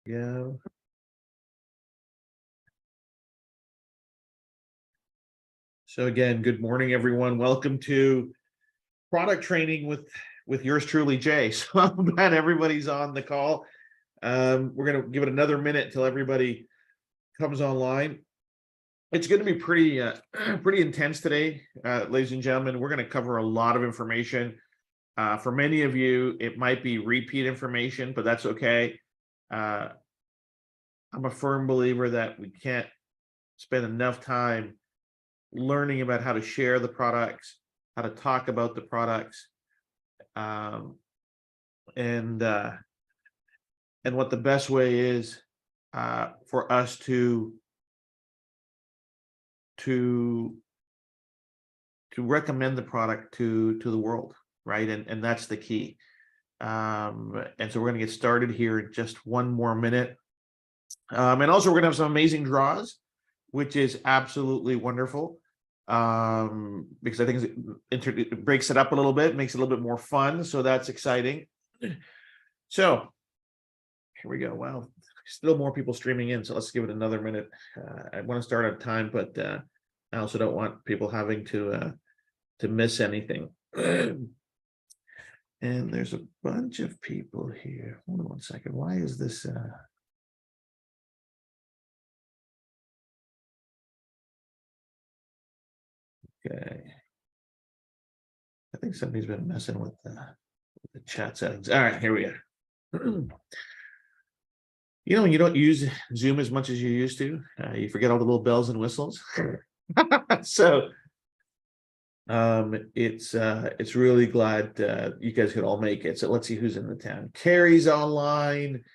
Yeah. So again, good morning, everyone. Welcome to product training with yours truly, Jay. So I'm glad everybody's on the call. We're going to give it another minute till everybody comes online. It's going to be pretty pretty intense today, ladies and gentlemen. We're going to cover a lot of information. For many of you, it might be repeat information, but that's okay. I'm a firm believer that we can't spend enough time learning about how to share the products, how to talk about the products, and what the best way is for us to recommend the product to the world, right? And that's the key. And so we're going to get started here in just one more minute. And also we're going to have some amazing draws, which is absolutely wonderful. Because I think it breaks it up a little bit, makes it a little bit more fun. So that's exciting. So here we go. Wow, still more people streaming in. So let's give it another minute. I want to start on time, but I also don't want people having to miss anything. And there's a bunch of people here. Hold on one second. Why is this? Okay. I think somebody's been messing with the chat settings. All right, here we are. You don't use Zoom as much as you used to. You forget all the little bells and whistles. So it's really glad you guys could all make it. So let's see who's in the town. Carrie's online.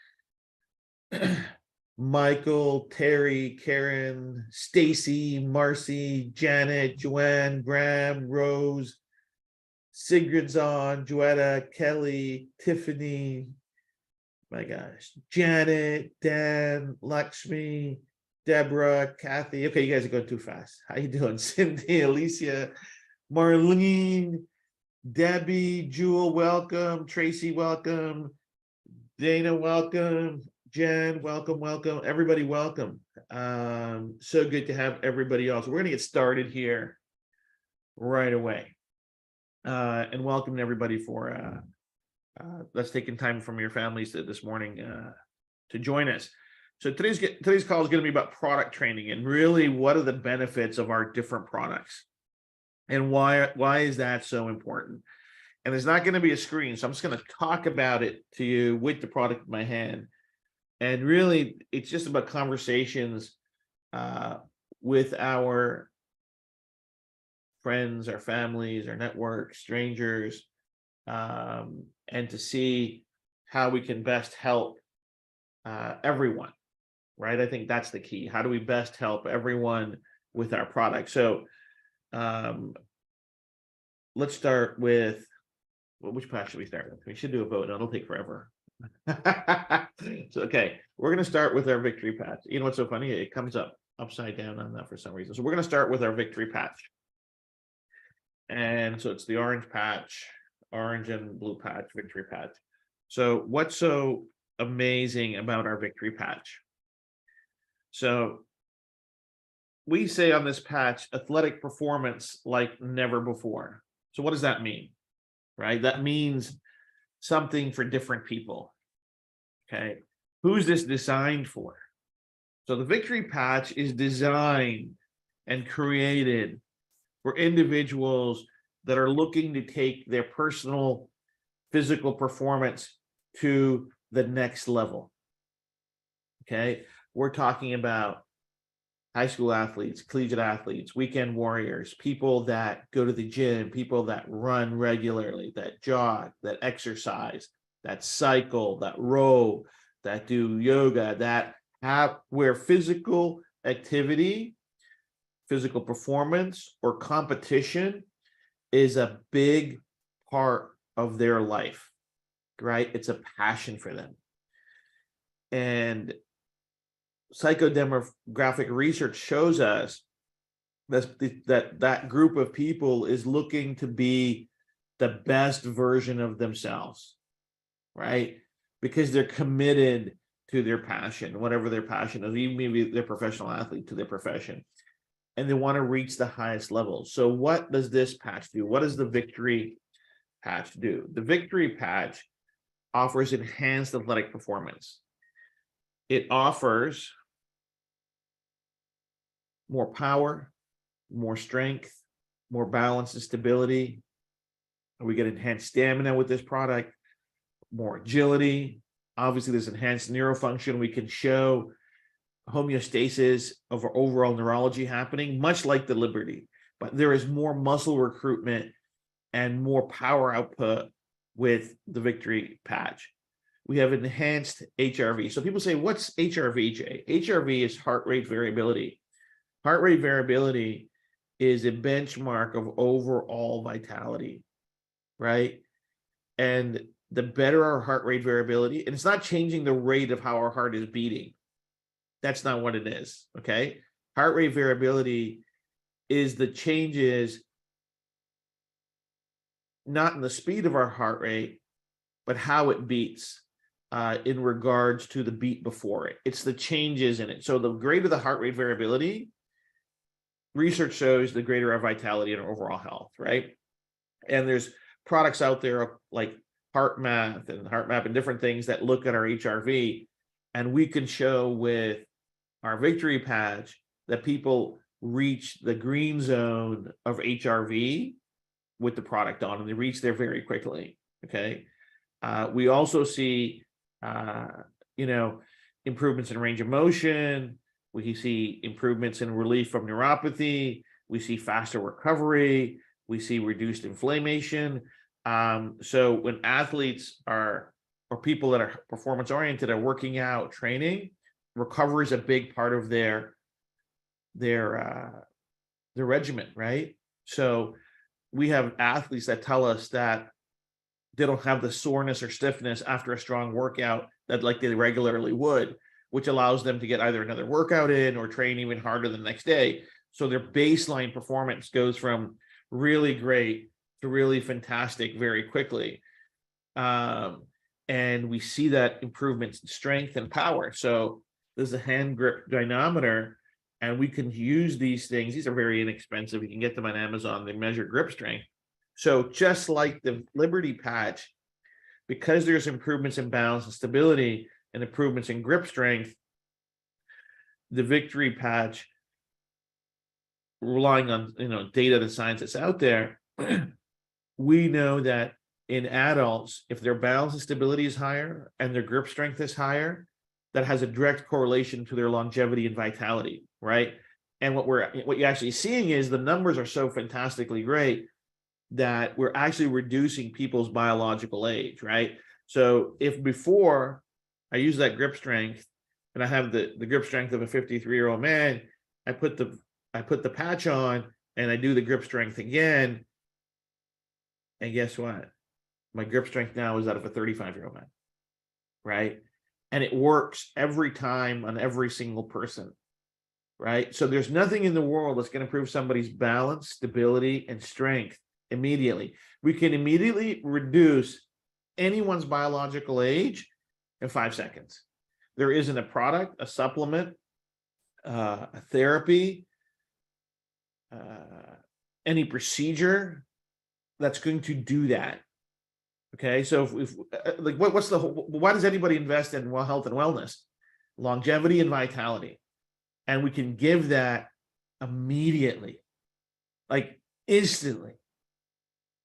Michael, Terry, Karen, Stacy, Marcy, Janet, Joanne, Graham, Rose, Sigrid's on, Joetta, Kelly, Tiffany, my gosh, Janet, Dan, Lakshmi, Deborah, Kathy. Okay, you guys are going too fast. How you doing? Cindy, Alicia, Marlene, Debbie, Jewel, welcome. Tracy, welcome. Dana, welcome. Jen, welcome. Everybody, welcome. So good to have everybody else. We're going to get started here right away. And welcome everybody for that's taking time from your families this morning to join us. So today's call is going to be about product training and really what are the benefits of our different products and why is that so important. And there's not going to be a screen, so I'm just going to talk about it to you with the product in my hand. And really, it's just about conversations with our friends, our families, our network, strangers, and to see how we can best help everyone, right? I think that's the key. How do we best help everyone with our product? So let's start with, well, which patch should we start with? We should do a vote. It'll take forever. So, okay, we're going to start with our victory patch. You know what's so funny? It comes up upside down on that for some reason. So we're going to start with our victory patch. And so it's the orange patch, orange and blue patch, victory patch. So what's so amazing about our victory patch? So we say on this patch, athletic performance like never before. So what does that mean? Right? That means something for different people. Okay. Who's this designed for? So the victory patch is designed and created for individuals that are looking to take their personal physical performance to the next level. Okay. We're talking about high school athletes, collegiate athletes, weekend warriors, people that go to the gym, people that run regularly, that jog, that exercise, that cycle, that row, that do yoga, that have where physical activity, physical performance, or competition is a big part of their life, right? It's a passion for them. And psychodemographic research shows us that group of people is looking to be the best version of themselves, right? Because they're committed to their passion, whatever their passion is, even maybe they're professional athlete to their profession, and they want to reach the highest level. So what does this patch do? What does the Victory patch do? The Victory patch offers enhanced athletic performance. It offers more power, more strength, more balance and stability. We get enhanced stamina with this product, more agility. Obviously, there's enhanced neurofunction. We can show homeostasis of our overall neurology happening, much like the Liberty, but there is more muscle recruitment and more power output with the Victory patch. We have enhanced HRV. So people say, what's HRV, Jay? HRV is heart rate variability. Heart rate variability is a benchmark of overall vitality, right? And the better our heart rate variability, and it's not changing the rate of how our heart is beating. That's not what it is, okay? Heart rate variability is the changes not in the speed of our heart rate, but how it beats in regards to the beat before it. It's the changes in it. So the greater the heart rate variability, research shows the greater our vitality and our overall health, right? And there's products out there like HeartMath and different things that look at our HRV, and we can show with our Victory patch that people reach the green zone of HRV with the product on, and they reach there very quickly. Okay. We also see, improvements in range of motion. We see improvements in relief from neuropathy. We see faster recovery. We see reduced inflammation. So when athletes or people that are performance oriented are working out, training, recovery is a big part of their regimen, right? So we have athletes that tell us that they don't have the soreness or stiffness after a strong workout that like they regularly would, which allows them to get either another workout in or train even harder the next day. So their baseline performance goes from really great to really fantastic very quickly. And we see that improvements in strength and power. So there's a hand grip dynamometer, and we can use these things. These are very inexpensive. You can get them on Amazon. They measure grip strength. So just like the Liberty patch, because there's improvements in balance and stability and improvements in grip strength, the Victory patch, relying on data and science that's out there, we know that in adults, if their balance and stability is higher and their grip strength is higher, that has a direct correlation to their longevity and vitality, right? And what you're actually seeing is the numbers are so fantastically great that we're actually reducing people's biological age, right? So if before I use that grip strength and I have the grip strength of a 53-year-old man, I put the patch on and I do the grip strength again, and guess what? My grip strength now is that of a 35-year-old man, right? And it works every time on every single person, right? So there's nothing in the world that's going to improve somebody's balance, stability, and strength immediately. We can immediately reduce anyone's biological age in 5 seconds. There isn't a product, a supplement, a therapy, any procedure that's going to do that. Okay, so if like why does anybody invest in health and wellness? Longevity and vitality. And we can give that immediately, like instantly,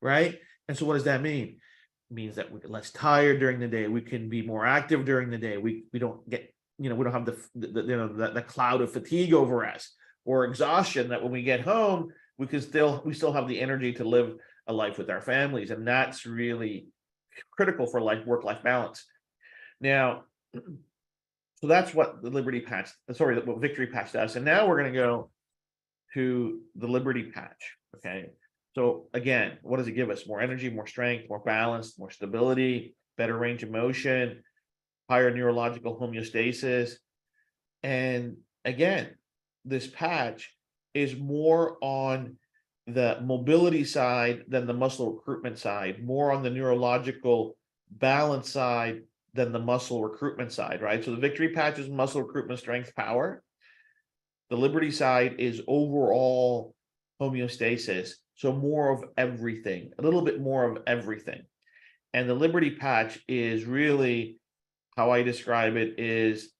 right? And so what does that mean? It means that we get less tired during the day. We can be more active during the day. We don't get, we don't have the cloud of fatigue over us or exhaustion that when we get home, we still have the energy to live a life with our families. And that's really critical for work-life balance. Now, so that's what the Victory patch does. And now we're going to go to the Liberty patch. Okay. So again, what does it give us? More energy, more strength, more balance, more stability, better range of motion, higher neurological homeostasis. And again, this patch is more on the mobility side than the muscle recruitment side, more on the neurological balance side than the muscle recruitment side, right? So the Victory Patch is muscle recruitment, strength, power. The Liberty side is overall homeostasis. So more of everything, a little bit more of everything. And the Liberty Patch is really, how I describe it, is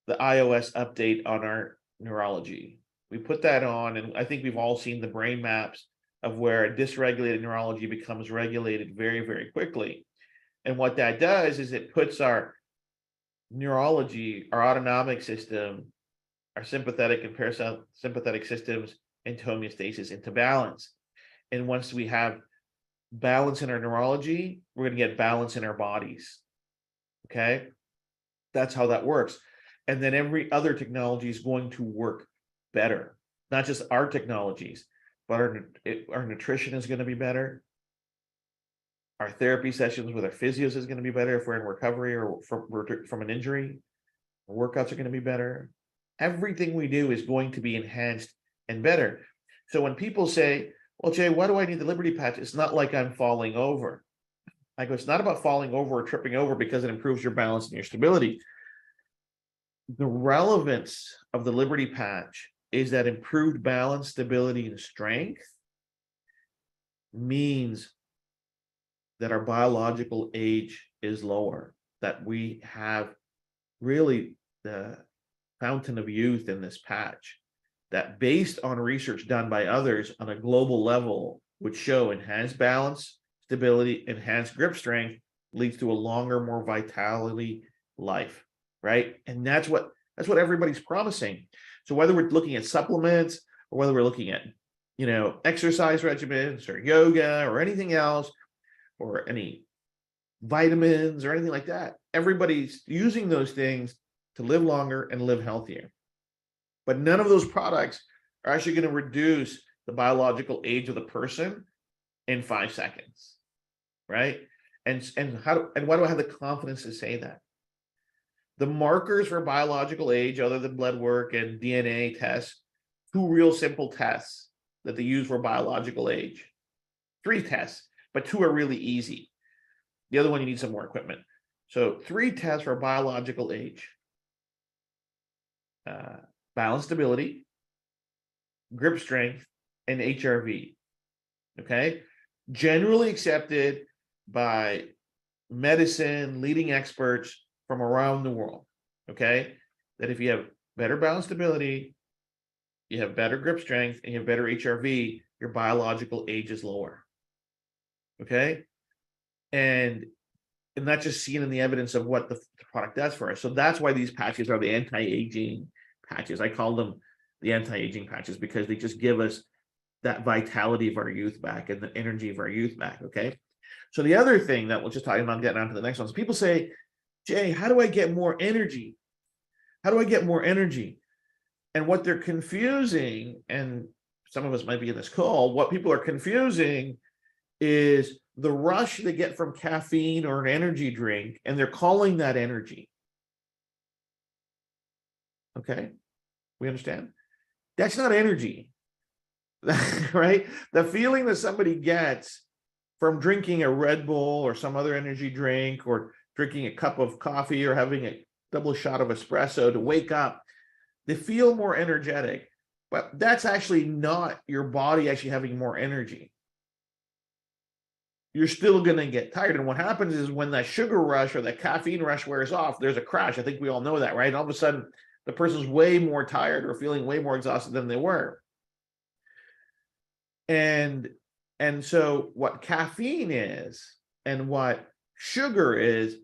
the iOS update on our neurology. We put that on, and I think we've all seen the brain maps of where dysregulated neurology becomes regulated very, very quickly. And what that does is it puts our neurology, our autonomic system, our sympathetic and parasympathetic systems into homeostasis, into balance. And once we have balance in our neurology, we're going to get balance in our bodies. Okay, that's how that works. And then every other technology is going to work better. Not just our technologies, but our nutrition is going to be better. Our therapy sessions with our physios is going to be better if we're in recovery or from an injury. Our workouts are going to be better. Everything we do is going to be enhanced and better. So when people say, well, Jay, why do I need the Liberty Patch? It's not like I'm falling over. I go, it's not about falling over or tripping over because it improves your balance and your stability. The relevance of the Liberty Patch is that improved balance, stability, and strength means that our biological age is lower, that we have really the fountain of youth in this patch, that based on research done by others on a global level would show enhanced balance, stability, enhanced grip strength leads to a longer, more vitality life, right? And that's what everybody's promising. So whether we're looking at supplements or whether we're looking at, exercise regimens or yoga or anything else, or any vitamins or anything like that, everybody's using those things to live longer and live healthier. But none of those products are actually going to reduce the biological age of the person in 5 seconds, right? And why do I have the confidence to say that? The markers for biological age, other than blood work and DNA tests, 2 real simple tests that they use for biological age. 3 tests, but 2 are really easy. The other one, you need some more equipment. So 3 tests for biological age. Balance stability, grip strength, and HRV. Okay? Generally accepted by medicine, leading experts from around the world. Okay? That if you have better balance stability, you have better grip strength, and you have better HRV, your biological age is lower. Okay? And not just seeing in the evidence of what the product does for us. So that's why these patches are the anti-aging patches. I call them the anti-aging patches because they just give us that vitality of our youth back and the energy of our youth back. Okay. So the other thing that we'll just talk about, getting on to the next one, is people say, Jay, how do I get more energy? How do I get more energy? And what they're confusing, and some of us might be in this call, what people are confusing is the rush they get from caffeine or an energy drink, and they're calling that energy. Okay, we understand? That's not energy, right? The feeling that somebody gets from drinking a Red Bull or some other energy drink, or drinking a cup of coffee, or having a double shot of espresso to wake up, they feel more energetic, but that's actually not your body actually having more energy. You're still going to get tired. And what happens is when that sugar rush or that caffeine rush wears off, there's a crash. I think we all know that, right? And all of a sudden, the person's way more tired or feeling way more exhausted than they were. And so what caffeine is and what sugar is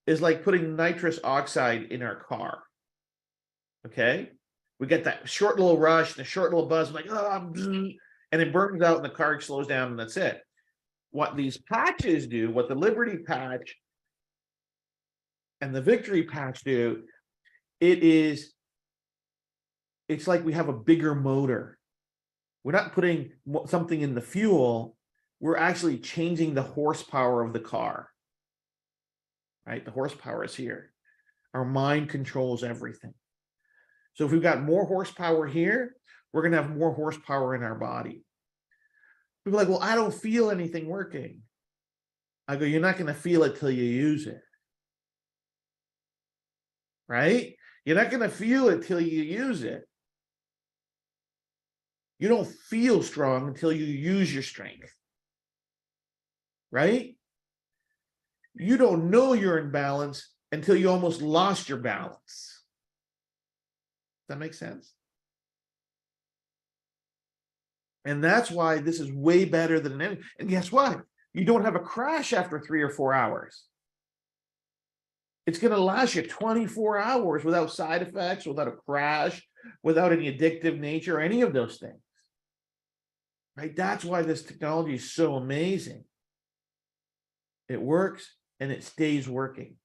like putting nitrous oxide in our car. Okay? We get that short little rush, the short little buzz, like, and it burns out and the car slows down and that's it. What these patches do, what the Liberty Patch and the Victory Patch do, it's like we have a bigger motor. We're not putting something in the fuel, we're actually changing the horsepower of the car, right? The horsepower is here. Our mind controls everything. So if we've got more horsepower here, we're going to have more horsepower in our body. People are like, well, I don't feel anything working. I go, you're not going to feel it till you use it. right? You're not going to feel it till you use it. You don't feel strong until you use your strength, right? You don't know you're in balance until you almost lost your balance. Does that make sense? And that's why this is way better than any. And guess what? You don't have a crash after 3 or 4 hours. It's going to last you 24 hours without side effects, without a crash, without any addictive nature, or any of those things. Right? That's why this technology is so amazing. It works and it stays working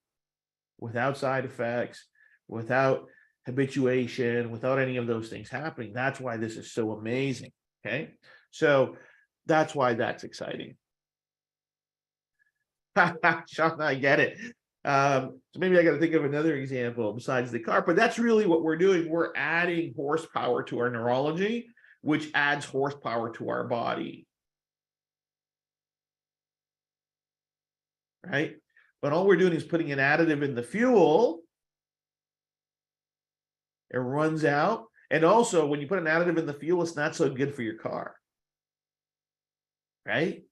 without side effects, without habituation, without any of those things happening. That's why this is so amazing. Okay. So that's why that's exciting. Sean, I get it. So maybe I got to think of another example besides the car, but that's really what we're doing. We're adding horsepower to our neurology, which adds horsepower to our body. Right? But all we're doing is putting an additive in the fuel. It runs out. And also, when you put an additive in the fuel, it's not so good for your car. Right?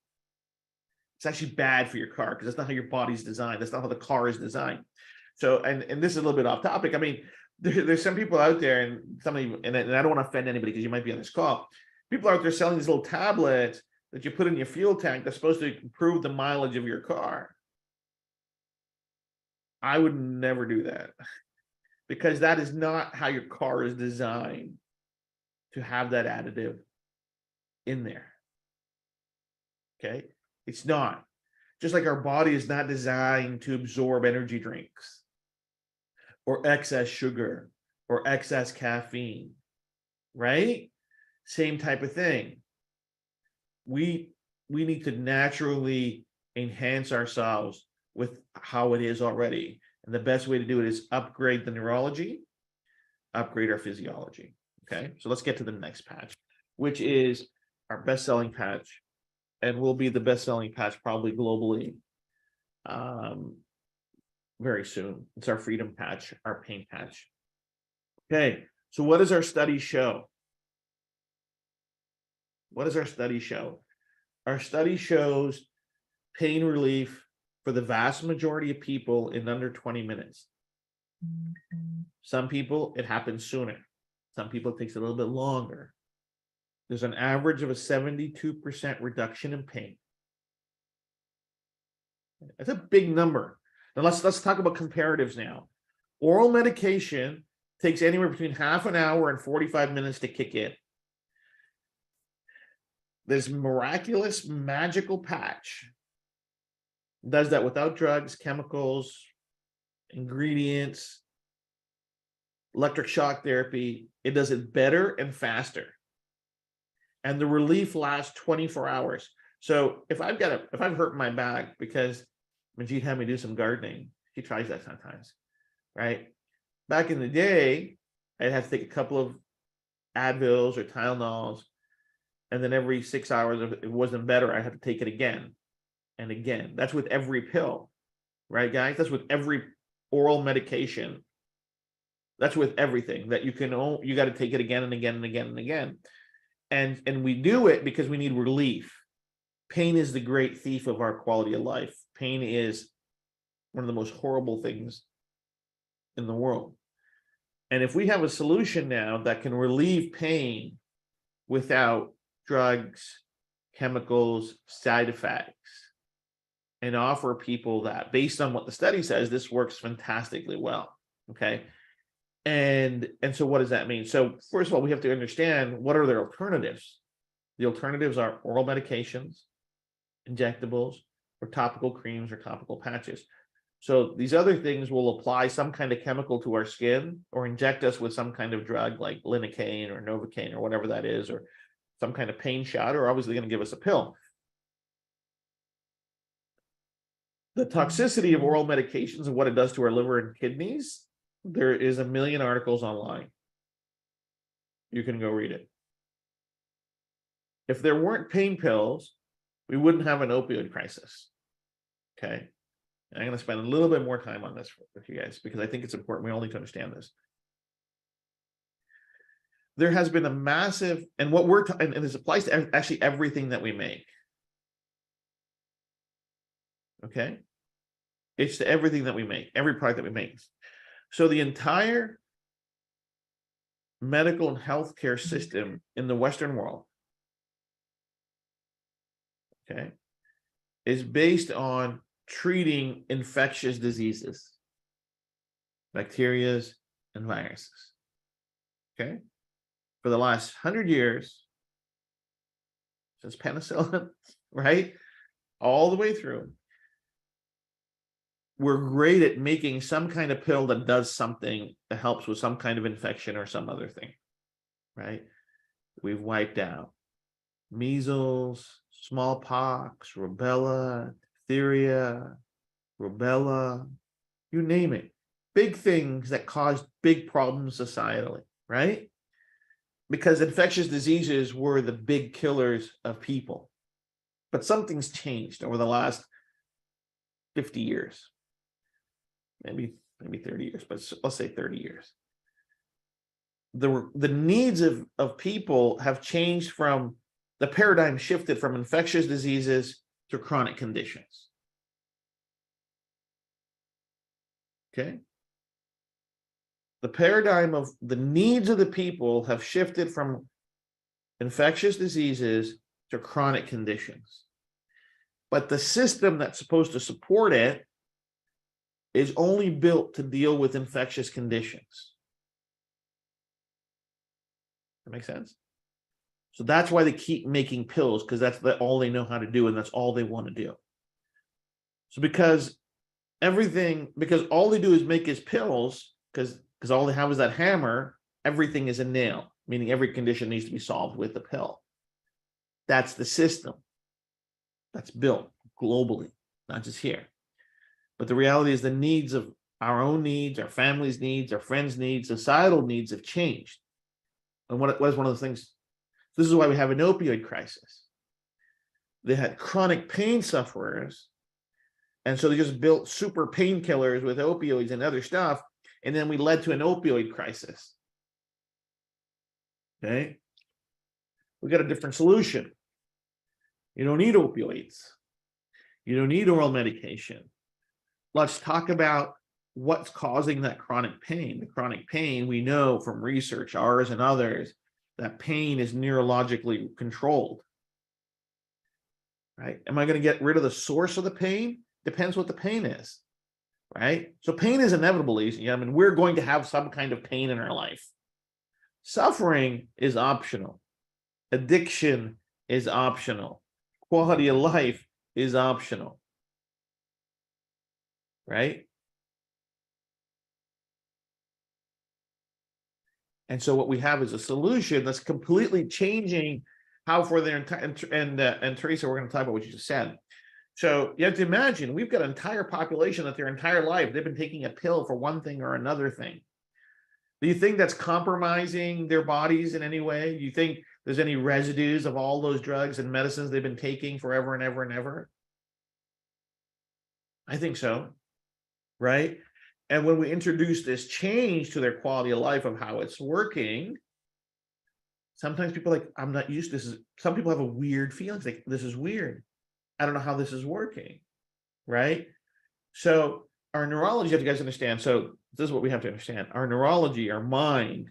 It's actually bad for your car because that's not how your body's designed. That's not how the car is designed. So, and this is a little bit off topic. I mean, there's some people out there, and somebody, and I don't want to offend anybody because you might be on this call. People out there selling these little tablets that you put in your fuel tank that's supposed to improve the mileage of your car. I would never do that because that is not how your car is designed to have that additive in there. Okay. It's not. Just like our body is not designed to absorb energy drinks or excess sugar or excess caffeine, right? Same type of thing. We need to naturally enhance ourselves with how it is already. And the best way to do it is upgrade the neurology, upgrade our physiology. Okay, so let's get to the next patch, which is our best-selling patch, and will be the best-selling patch probably globally very soon. It's our freedom patch, our pain patch. Okay, so what does our study show? What does our study show? Our study shows pain relief for the vast majority of people in under 20 minutes. Some people, it happens sooner. Some people, it takes a little bit longer. There's an average of a 72% reduction in pain. That's a big number. Now let's talk about comparatives now. Oral medication takes anywhere between half an hour and 45 minutes to kick in. This miraculous magical patch does that without drugs, chemicals, ingredients, electric shock therapy. It does it better and faster. And the relief lasts 24 hours. So if I've hurt my back because Manjeet had me do some gardening, he tries that sometimes, right? Back in the day, I'd have to take a couple of Advils or Tylenols, and then every 6 hours, if it wasn't better, I had to take it again and again. That's with every pill, right, guys? That's with every oral medication. That's with everything that you got to take it again and again and again and again. And we do it because we need relief. Pain is the great thief of our quality of life. Pain is one of the most horrible things in the world. And if we have a solution now that can relieve pain without drugs, chemicals, side effects, and offer people that, based on what the study says, this works fantastically well. Okay. And so what does that mean? So first of all, we have to understand what are their alternatives. The alternatives are oral medications, injectables, or topical creams or topical patches. So these other things will apply some kind of chemical to our skin or inject us with some kind of drug like lidocaine or Novocaine or whatever that is, or some kind of pain shot, or obviously going to give us a pill. The toxicity of oral medications and what it does to our liver and kidneys, there is a million articles online. You can go read it. If there weren't pain pills, we wouldn't have an opioid crisis. Okay. And I'm going to spend a little bit more time on this with you guys because I think it's important. We all need to understand this. There has been a massive, and what we're and this applies to actually everything that we make. Okay, it's to everything that we make, every product that we make. So the entire medical and healthcare system in the Western world, okay, is based on treating infectious diseases, bacteria and viruses. Okay, for the last 100 years, since penicillin, right, all the way through, we're great at making some kind of pill that does something that helps with some kind of infection or some other thing, right? We've wiped out measles, smallpox, rubella, diphtheria, rubella, you name it. Big things that caused big problems societally, right? Because infectious diseases were the big killers of people. But something's changed over the last 50 years. Maybe 30 years, but let's say 30 years. The needs of people have changed from, the paradigm shifted from infectious diseases to chronic conditions. Okay. The paradigm of the needs of the people have shifted from infectious diseases to chronic conditions. But the system that's supposed to support it is only built to deal with infectious conditions. That makes sense? So that's why they keep making pills, because that's all they know how to do, and that's all they want to do. So because all they do is make is pills, because all they have is that hammer, everything is a nail, meaning every condition needs to be solved with the pill. That's the system that's built globally, not just here. But the reality is the needs of our own needs, our family's needs, our friends' needs, societal needs have changed. And what it was one of the things, this is why we have an opioid crisis. They had chronic pain sufferers, and so they just built super painkillers with opioids and other stuff, and then we led to an opioid crisis. Okay? We got a different solution. You don't need opioids. You don't need oral medication. Let's talk about what's causing that chronic pain. The chronic pain, we know from research, ours and others, that pain is neurologically controlled. Right? Am I going to get rid of the source of the pain? Depends what the pain is. Right? So pain is inevitable. I mean, we're going to have some kind of pain in our life. Suffering is optional. Addiction is optional. Quality of life is optional. Right? And so what we have is a solution that's completely changing how for their entire, and Teresa, we're going to talk about what you just said. So you have to imagine, we've got an entire population that their entire life, they've been taking a pill for one thing or another thing. Do you think that's compromising their bodies in any way? Do you think there's any residues of all those drugs and medicines they've been taking forever and ever and ever? I think so, right? And when we introduce this change to their quality of life of how it's working, sometimes people are like, I'm not used to this. Some people have a weird feeling, like, this is weird. I don't know how this is working, right? So our neurology, you guys understand, so this is what we have to understand. Our neurology, our mind,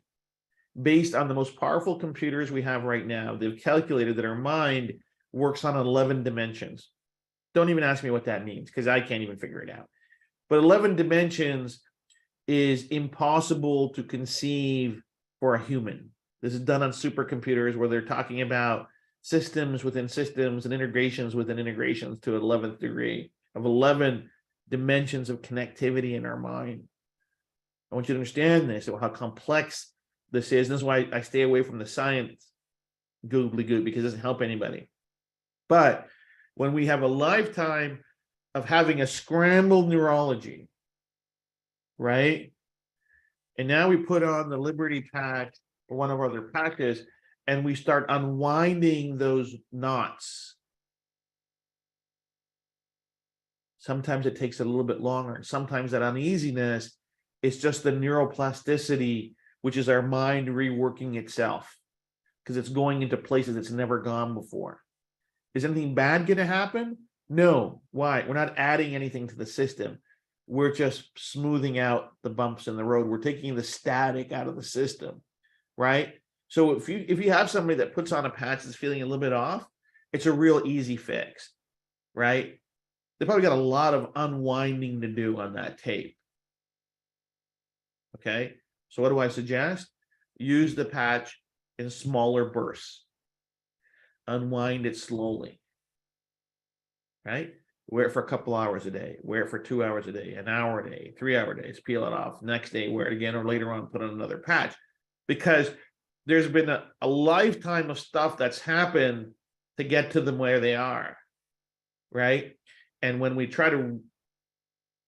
based on the most powerful computers we have right now, they've calculated that our mind works on 11 dimensions. Don't even ask me what that means, because I can't even figure it out. But 11 dimensions is impossible to conceive for a human. This is done on supercomputers where they're talking about systems within systems and integrations within integrations to an 11th degree of 11 dimensions of connectivity in our mind. I want you to understand this, how complex this is. And this is why I stay away from the science goobly-goo, because it doesn't help anybody. But when we have a lifetime of having a scrambled neurology, right? And now we put on the Liberty Pack or one of our other packets, and we start unwinding those knots. Sometimes it takes a little bit longer. And sometimes that uneasiness is just the neuroplasticity, which is our mind reworking itself because it's going into places it's never gone before. Is anything bad going to happen? No. Why? We're not adding anything to the system. We're just smoothing out the bumps in the road. We're taking the static out of the system, right? So if you have somebody that puts on a patch that's feeling a little bit off, it's a real easy fix, right? They probably got a lot of unwinding to do on that tape. Okay, so what do I suggest? Use the patch in smaller bursts. Unwind it slowly, right? Wear it for a couple hours a day, wear it for 2 hours a day, an hour a day, 3 hour days, peel it off. Next day, wear it again, or later on, put on another patch. Because there's been a lifetime of stuff that's happened to get to them where they are, right? And when we try to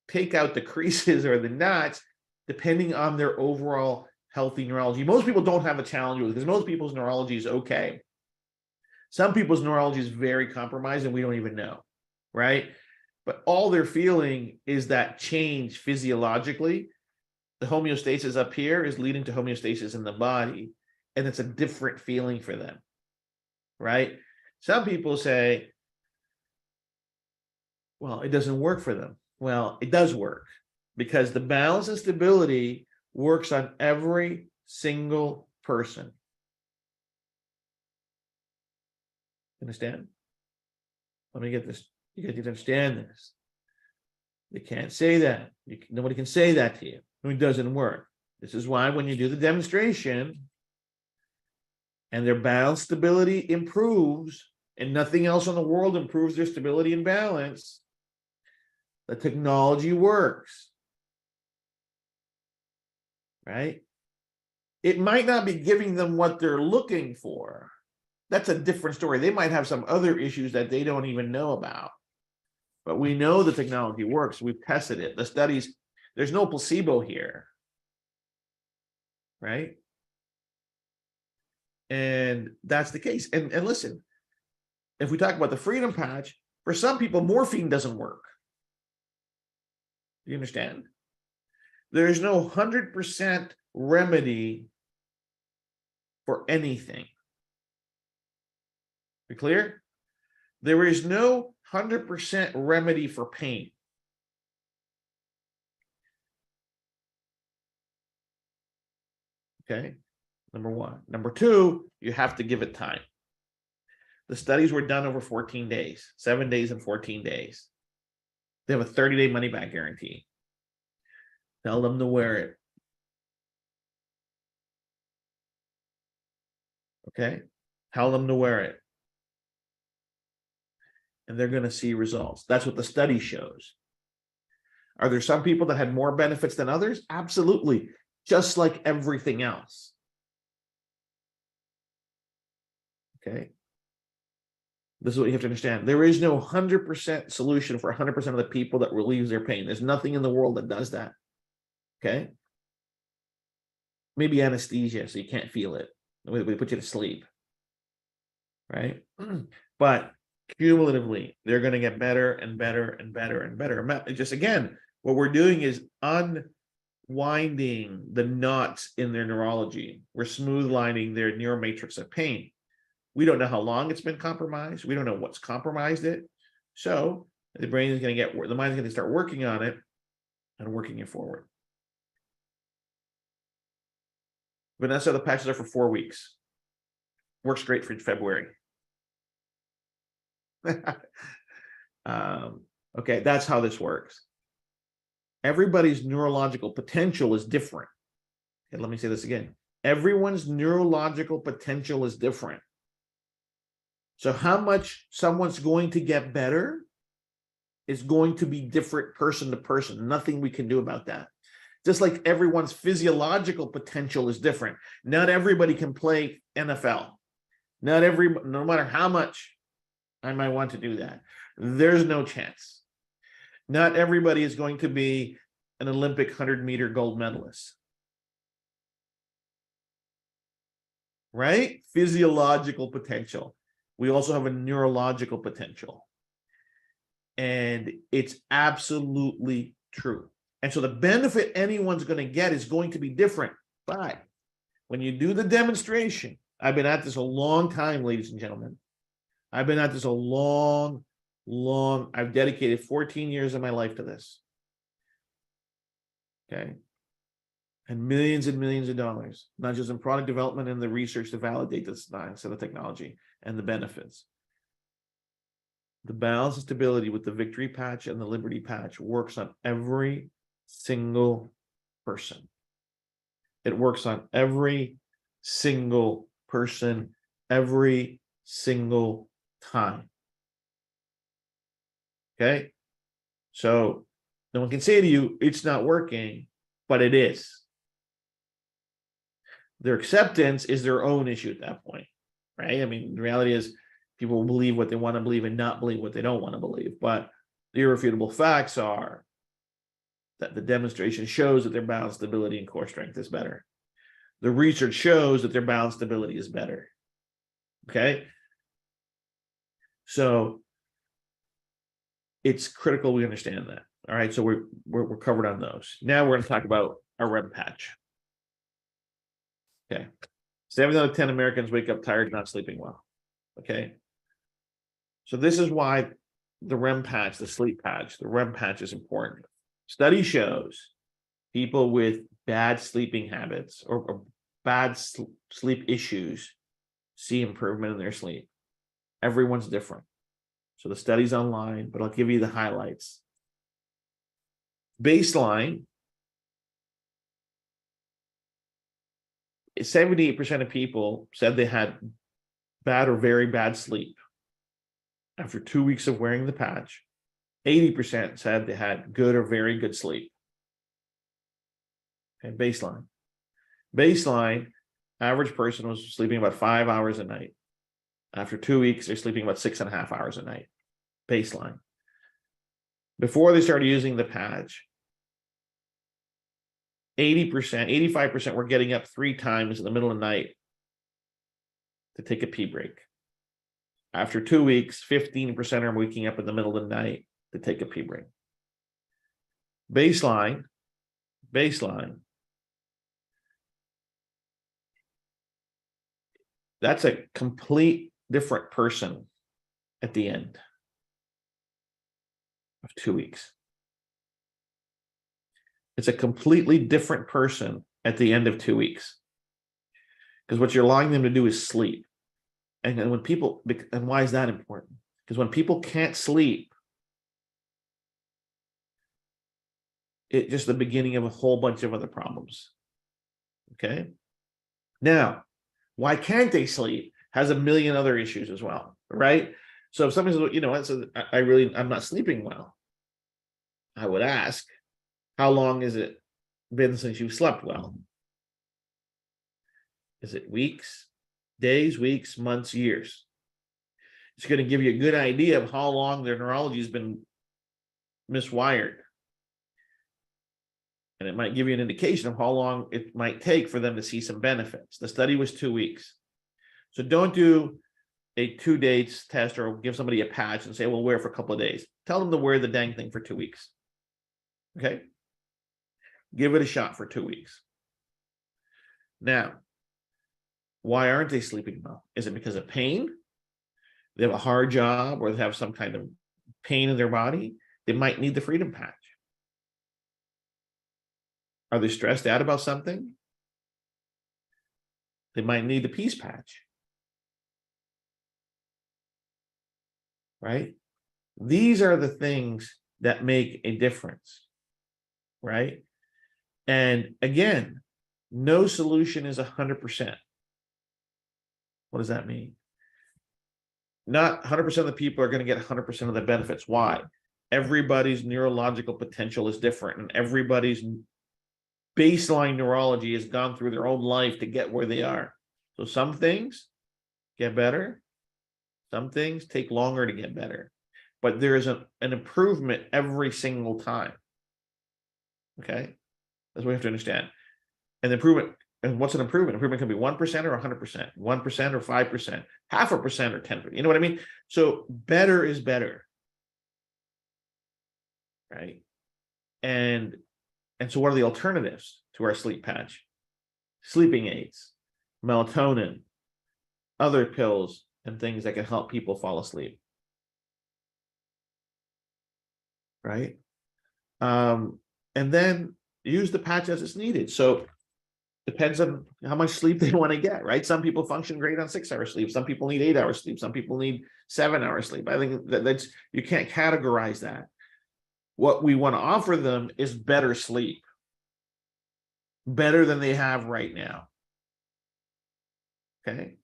take out the creases or the knots, depending on their overall healthy neurology, most people don't have a challenge with it because most people's neurology is okay. Some people's neurology is very compromised and we don't even know, right? But all they're feeling is that change physiologically. The homeostasis up here is leading to homeostasis in the body, and it's a different feeling for them, right? Some people say, well, it doesn't work for them. Well, it does work because the balance and stability works on every single person. Understand? Let me get this. You guys need to understand this. They can't say that. Nobody can say that to you. It doesn't work. This is why when you do the demonstration and their balance stability improves and nothing else in the world improves their stability and balance, the technology works, right? It might not be giving them what they're looking for. That's a different story. They might have some other issues that they don't even know about. But we know the technology works. We've tested it. The studies, there's no placebo here, right? And that's the case. And listen, if we talk about the freedom patch, for some people, morphine doesn't work. You understand? There's no 100% remedy for anything. You clear? There is no 100% remedy for pain. Okay, number one. Number two, you have to give it time. The studies were done over 14 days, 7 days and 14 days. They have a 30-day money-back guarantee. Tell them to wear it. Okay, tell them to wear it. And they're going to see results. That's what the study shows. Are there some people that had more benefits than others? Absolutely. Just like everything else. Okay. This is what you have to understand. There is no 100% solution for 100% of the people that relieves their pain. There's nothing in the world that does that. Okay. Maybe anesthesia, so you can't feel it. We put you to sleep. Right. But cumulatively, they're going to get better and better and better and better. Just again, what we're doing is unwinding the knots in their neurology. We're smooth lining their neuromatrix of pain. We don't know how long it's been compromised. We don't know what's compromised it. So the brain is going to get, the mind is going to start working on it and working it forward. Vanessa, the patches are for 4 weeks. Works great for February. Okay, that's how this works. Everybody's neurological potential is different. And let me say this again. Everyone's neurological potential is different. So how much someone's going to get better is going to be different person to person. Nothing we can do about that. Just like everyone's physiological potential is different. Not everybody can play NFL. No matter how much I might want to do that, there's no chance. Not everybody is going to be an Olympic 100-meter gold medalist. Right? Physiological potential. We also have a neurological potential. And it's absolutely true. And so the benefit anyone's going to get is going to be different. But when you do the demonstration, I've been at this a long time, ladies and gentlemen. I've been at this a long, I've dedicated 14 years of my life to this. Okay. And millions of dollars, not just in product development and the research to validate the science and the technology and the benefits. The balance and stability with the Victory Patch and the Liberty Patch works on every single person. It works on every single person, every single time. Okay? So no one can say to you, it's not working, but it is. Their acceptance is their own issue at that point, right? I mean, the reality is people will believe what they want to believe and not believe what they don't want to believe. But the irrefutable facts are that the demonstration shows that their balance, stability, and core strength is better. The research shows that their balance, stability is better. Okay? So it's critical we understand that. All right, so we're covered on those. Now we're going to talk about our REM patch. Okay. 7 out of 10 Americans wake up tired, not sleeping well. Okay. So this is why the REM patch, the sleep patch, the REM patch is important. Study shows people with bad sleeping habits or bad sleep issues see improvement in their sleep. Everyone's different. So the study's online, but I'll give you the highlights. Baseline, 78% of people said they had bad or very bad sleep after 2 weeks of wearing the patch. 80% said they had good or very good sleep. Okay, baseline. Baseline, average person was sleeping about 5 hours a night. After 2 weeks, they're sleeping about 6.5 hours a night. Baseline. Before they started using the patch, 80%, 85% were getting up 3 times in the middle of the night to take a pee break. After 2 weeks, 15% are waking up in the middle of the night to take a pee break. Baseline, that's a complete different person at the end of 2 weeks. It's a completely different person at the end of 2 weeks. Because what you're allowing them to do is sleep. And when people, and why is that important? Because when people can't sleep, it's just the beginning of a whole bunch of other problems. Okay? Now, why can't they sleep has a million other issues as well, right? So if somebody says, you know what, so I'm not sleeping well, I would ask, how long has it been since you slept well? Is it weeks, days, weeks, months, years? It's going to give you a good idea of how long their neurology has been miswired. And it might give you an indication of how long it might take for them to see some benefits. The study was 2 weeks. So don't do a 2 days test or give somebody a patch and say, well, wear it for a couple of days. Tell them to wear the dang thing for 2 weeks. Okay? Give it a shot for 2 weeks. Now, why aren't they sleeping well? Is it because of pain? They have a hard job or they have some kind of pain in their body? They might need the Freedom Patch. Are they stressed out about something? They might need the Peace Patch. Right? These are the things that make a difference. Right? And again, no solution is 100%. What does that mean? Not 100% of the people are going to get 100% of the benefits. Why? Everybody's neurological potential is different, and everybody's baseline neurology has gone through their own life to get where they are. So some things get better. Some things take longer to get better. But there is an improvement every single time. Okay? That's what we have to understand. And the improvement, and what's an improvement? Improvement can be 1% or 100%, 1% or 5%, 0.5% or 10%. You know what I mean? So better is better. right? And so what are the alternatives to our sleep patch? Sleeping aids, melatonin, other pills, and things that can help people fall asleep, right? And then use the patch as it's needed. So depends on how much sleep they want to get, right? Some people function great on 6 hours sleep. Some people need 8 hours sleep. Some people need 7 hours sleep. I think that's, you can't categorize that. What we want to offer them is better sleep, better than they have right now. Okay.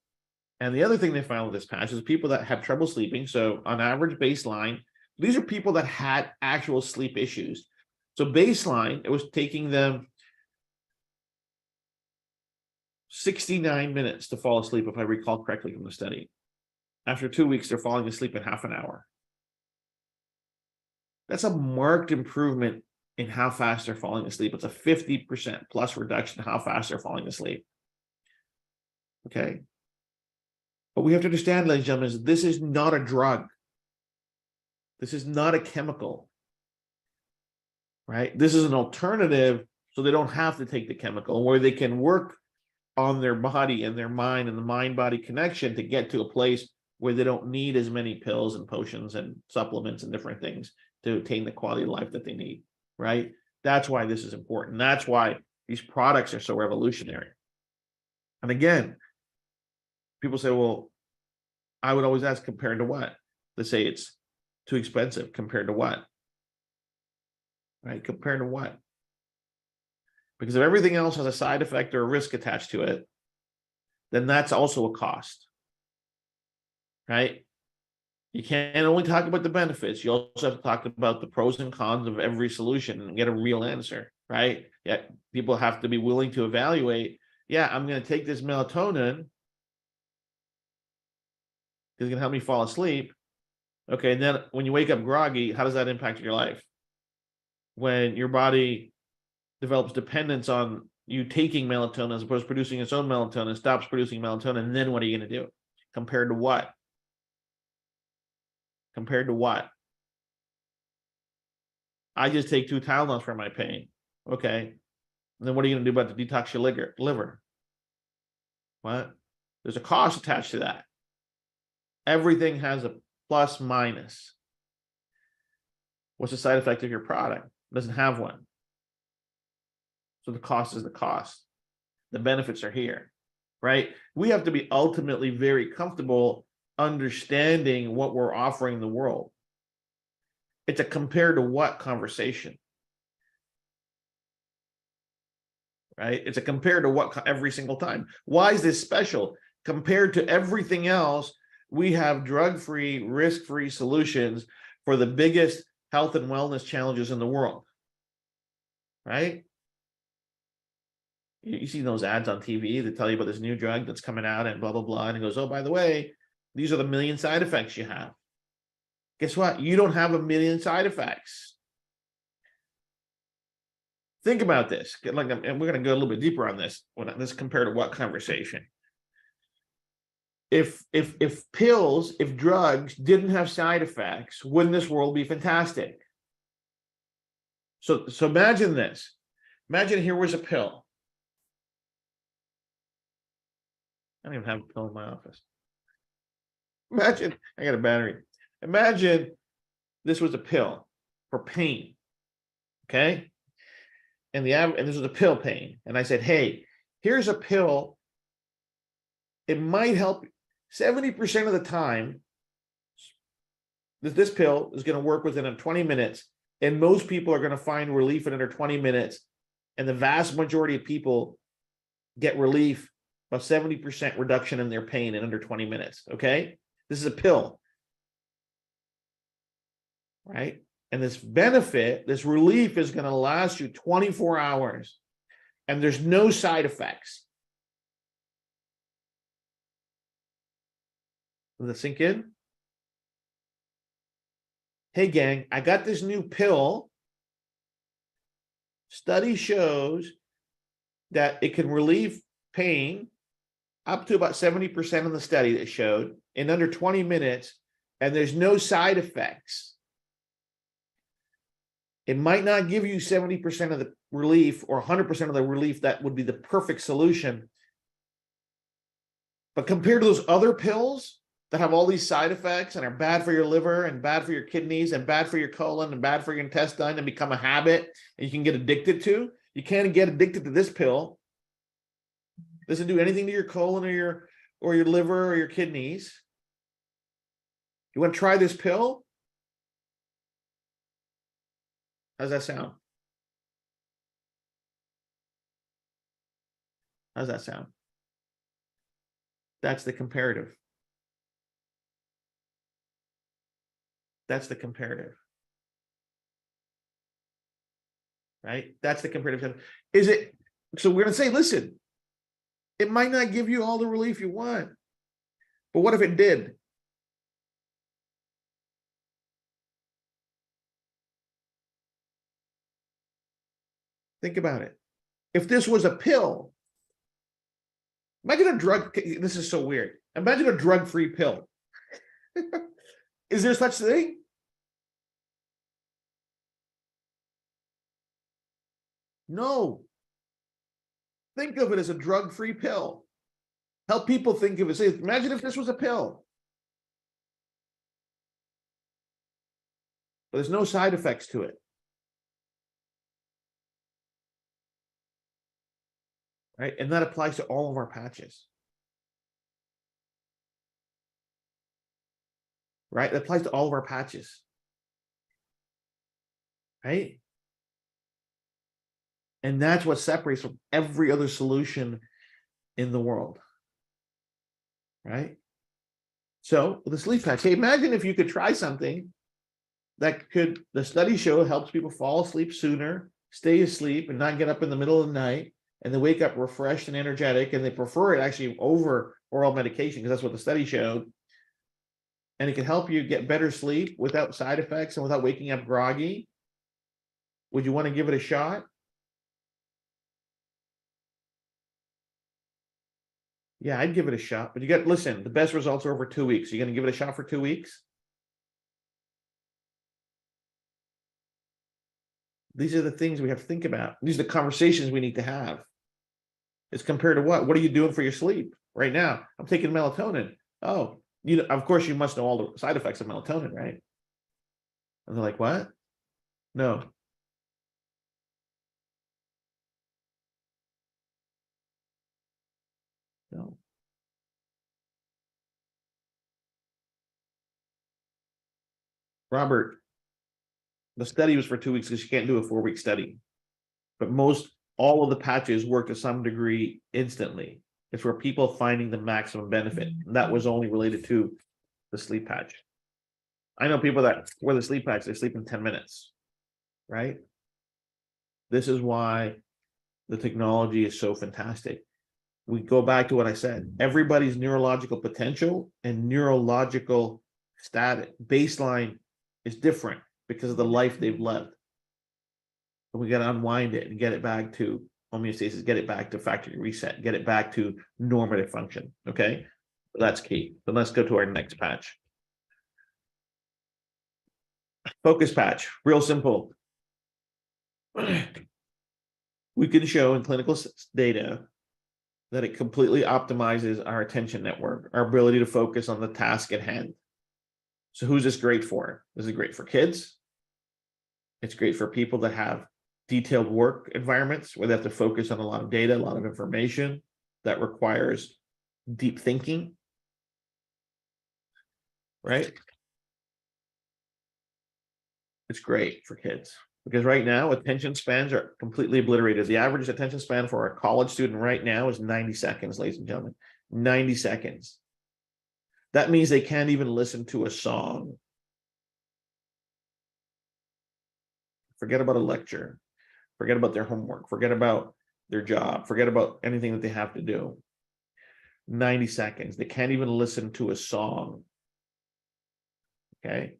And the other thing they found with this patch is people that have trouble sleeping. So on average baseline, these are people that had actual sleep issues. So baseline, it was taking them 69 minutes to fall asleep, if I recall correctly from the study. After 2 weeks, they're falling asleep in half an hour. That's a marked improvement in how fast they're falling asleep. It's a 50% plus reduction in how fast they're falling asleep. Okay. But we have to understand, ladies and gentlemen, is this is not a drug. This is not a chemical, right? This is an alternative, so they don't have to take the chemical, where they can work on their body and their mind and the mind-body connection to get to a place where they don't need as many pills and potions and supplements and different things to attain the quality of life that they need, right? That's why this is important. That's why these products are so revolutionary. And again, people say, well, I would always ask, compared to what? They say it's too expensive. Compared to what? Right? Compared to what? Because if everything else has a side effect or a risk attached to it, then that's also a cost. Right? You can't only talk about the benefits. You also have to talk about the pros and cons of every solution and get a real answer, right? Yeah, people have to be willing to evaluate, yeah, I'm going to take this melatonin, it's going to help me fall asleep. Okay, and then when you wake up groggy, how does that impact your life? When your body develops dependence on you taking melatonin as opposed to producing its own melatonin, stops producing melatonin, and then what are you going to do? Compared to what? Compared to what? I just take 2 Tylenols for my pain. Okay. And then what are you going to do about the detox your liver? What? There's a cost attached to that. Everything has a plus minus. What's the side effect of your product? It doesn't have one. So the cost is the cost. The benefits are here, right? We have to be ultimately very comfortable understanding what we're offering the world. It's a compared to what conversation, right? It's a compared to what every single time. Why is this special? Compared to everything else, we have drug-free, risk-free solutions for the biggest health and wellness challenges in the world, right? You see those ads on TV that tell you about this new drug that's coming out and blah, blah, blah. And it goes, oh, by the way, these are the 1,000,000 side effects you have. Guess what? You don't have 1,000,000 side effects. Think about this. Like, and we're going to go a little bit deeper on this. When this compared to what conversation? If pills, if drugs didn't have side effects, wouldn't this world be fantastic? So imagine this. Imagine here was a pill. I don't even have a pill in my office. Imagine, I got a battery. Imagine this was a pill for pain, okay? And this was a pill pain. And I said, hey, here's a pill. It might help 70% of the time. This pill is going to work within 20 minutes. And most people are going to find relief in under 20 minutes. And the vast majority of people get relief, about 70% reduction in their pain in under 20 minutes, okay? This is a pill, right? And this benefit, this relief is going to last you 24 hours and there's no side effects. Does it sink in? Hey, gang, I got this new pill. Study shows that it can relieve pain up to about 70% of the study that showed in under 20 minutes, and there's no side effects. It might not give you 70% of the relief or 100% of the relief that would be the perfect solution. But compared to those other pills that have all these side effects and are bad for your liver and bad for your kidneys and bad for your colon and bad for your intestine and become a habit and you can get addicted to, you can't get addicted to this pill. It doesn't do anything to your colon or your liver or your kidneys. You want to try this pill? How's that sound? How's that sound? That's the comparative. That's the comparative. Right? That's the comparative. Is it? So we're going to say, listen, it might not give you all the relief you want, but what if it did? Think about it. If this was a pill, imagine a drug. This is so weird. Imagine a drug-free pill. Is there such thing? No. Think of it as a drug-free pill. Help people think of it. Say, imagine if this was a pill. But there's no side effects to it. Right? And that applies to all of our patches. Right? That applies to all of our patches. Right? And that's what separates from every other solution in the world. Right? So the sleep patch. Hey, imagine if you could try something that could, the studies show, helps people fall asleep sooner, stay asleep, and not get up in the middle of the night, and they wake up refreshed and energetic, and they prefer it actually over oral medication, because that's what the study showed. And it can help you get better sleep without side effects and without waking up groggy. Would you want to give it a shot? Yeah, I'd give it a shot, but you got, listen, the best results are over 2 weeks. You're going to give it a shot for 2 weeks? These are the things we have to think about. These are the conversations we need to have. It's compared to what? What are you doing for your sleep right now? I'm taking melatonin. Oh, you know, of course you must know all the side effects of melatonin, right? And they're like, what? No. No. Robert, the study was for 2 weeks because you can't do a 4-week study. But all of the patches work to some degree instantly. It's for people finding the maximum benefit. And that was only related to the sleep patch. I know people that wear the sleep patch, they sleep in 10 minutes, right? This is why the technology is so fantastic. We go back to what I said. Everybody's neurological potential and neurological status baseline is different because of the life they've lived. And we got to unwind it and get it back to homeostasis, get it back to factory reset, get it back to normative function. Okay, that's key. But let's go to our next patch. Focus patch, real simple. We can show in clinical data that it completely optimizes our attention network, our ability to focus on the task at hand. So who's this great for? This is great for kids. It's great for people that have detailed work environments where they have to focus on a lot of data, a lot of information that requires deep thinking, right? It's great for kids because right now attention spans are completely obliterated. The average attention span for a college student right now is 90 seconds, ladies and gentlemen, 90 seconds. That means they can't even listen to a song. Forget about a lecture. Forget about their homework. Forget about their job. Forget about anything that they have to do. 90 seconds. They can't even listen to a song. Okay.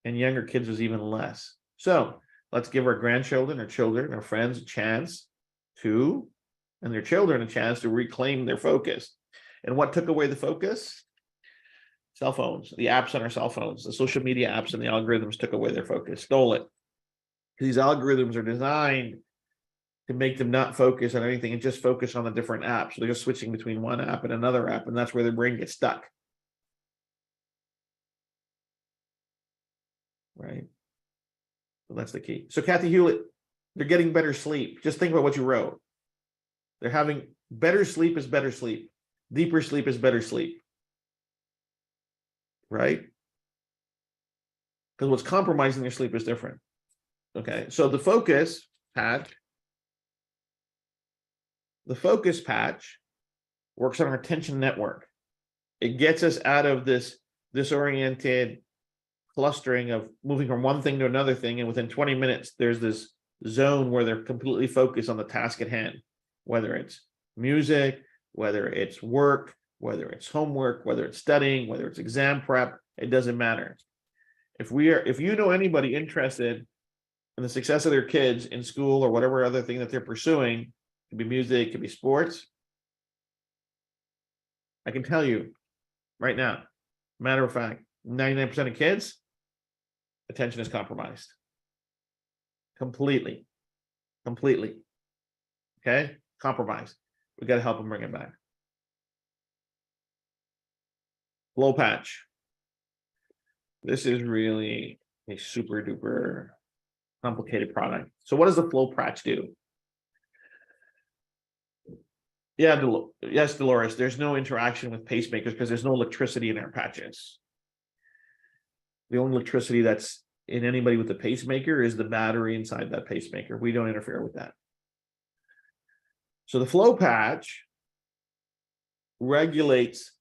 And younger kids is even less. So let's give our grandchildren, our children, our friends a chance to, and their children a chance to reclaim their focus. And what took away the focus? Cell phones, the apps on our cell phones, the social media apps and the algorithms took away their focus, stole it. These algorithms are designed to make them not focus on anything and just focus on the different apps. So they're just switching between one app and another app, and that's where their brain gets stuck. Right? So that's the key. So Kathy Hewlett, they're getting better sleep. Just think about what you wrote. They're having better sleep is better sleep. Deeper sleep is better sleep. Right? Because what's compromising your sleep is different. Okay, so the focus patch works on our attention network. It gets us out of this disoriented clustering of moving from one thing to another thing, and within 20 minutes, there's this zone where they're completely focused on the task at hand, whether it's music, whether it's work, whether it's homework, whether it's studying, whether it's exam prep, it doesn't matter. If you know anybody interested in the success of their kids in school or whatever other thing that they're pursuing, it could be music, it could be sports, I can tell you right now, matter of fact, 99% of kids, attention is compromised. Completely. Okay? Compromised. We got to help them bring it back. Flow patch. This is really a super duper complicated product. So what does the flow patch do? Yeah, yes, Dolores, there's no interaction with pacemakers because there's no electricity in our patches. The only electricity that's in anybody with a pacemaker is the battery inside that pacemaker. We don't interfere with that. So the flow patch regulates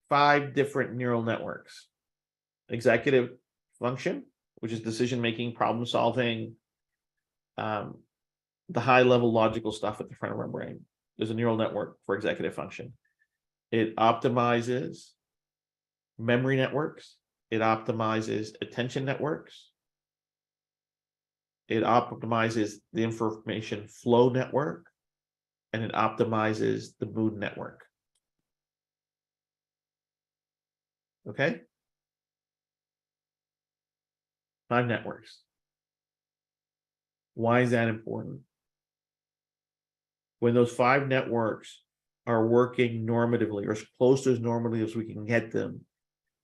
5 different neural networks. Executive function, which is decision-making, problem solving, the high-level logical stuff at the front of our brain. There's a neural network for executive function. It optimizes memory networks. It optimizes attention networks. It optimizes the information flow network, and it optimizes the mood network. Okay? 5 networks. Why is that important? When those 5 networks are working normatively or as close to as normatively as we can get them,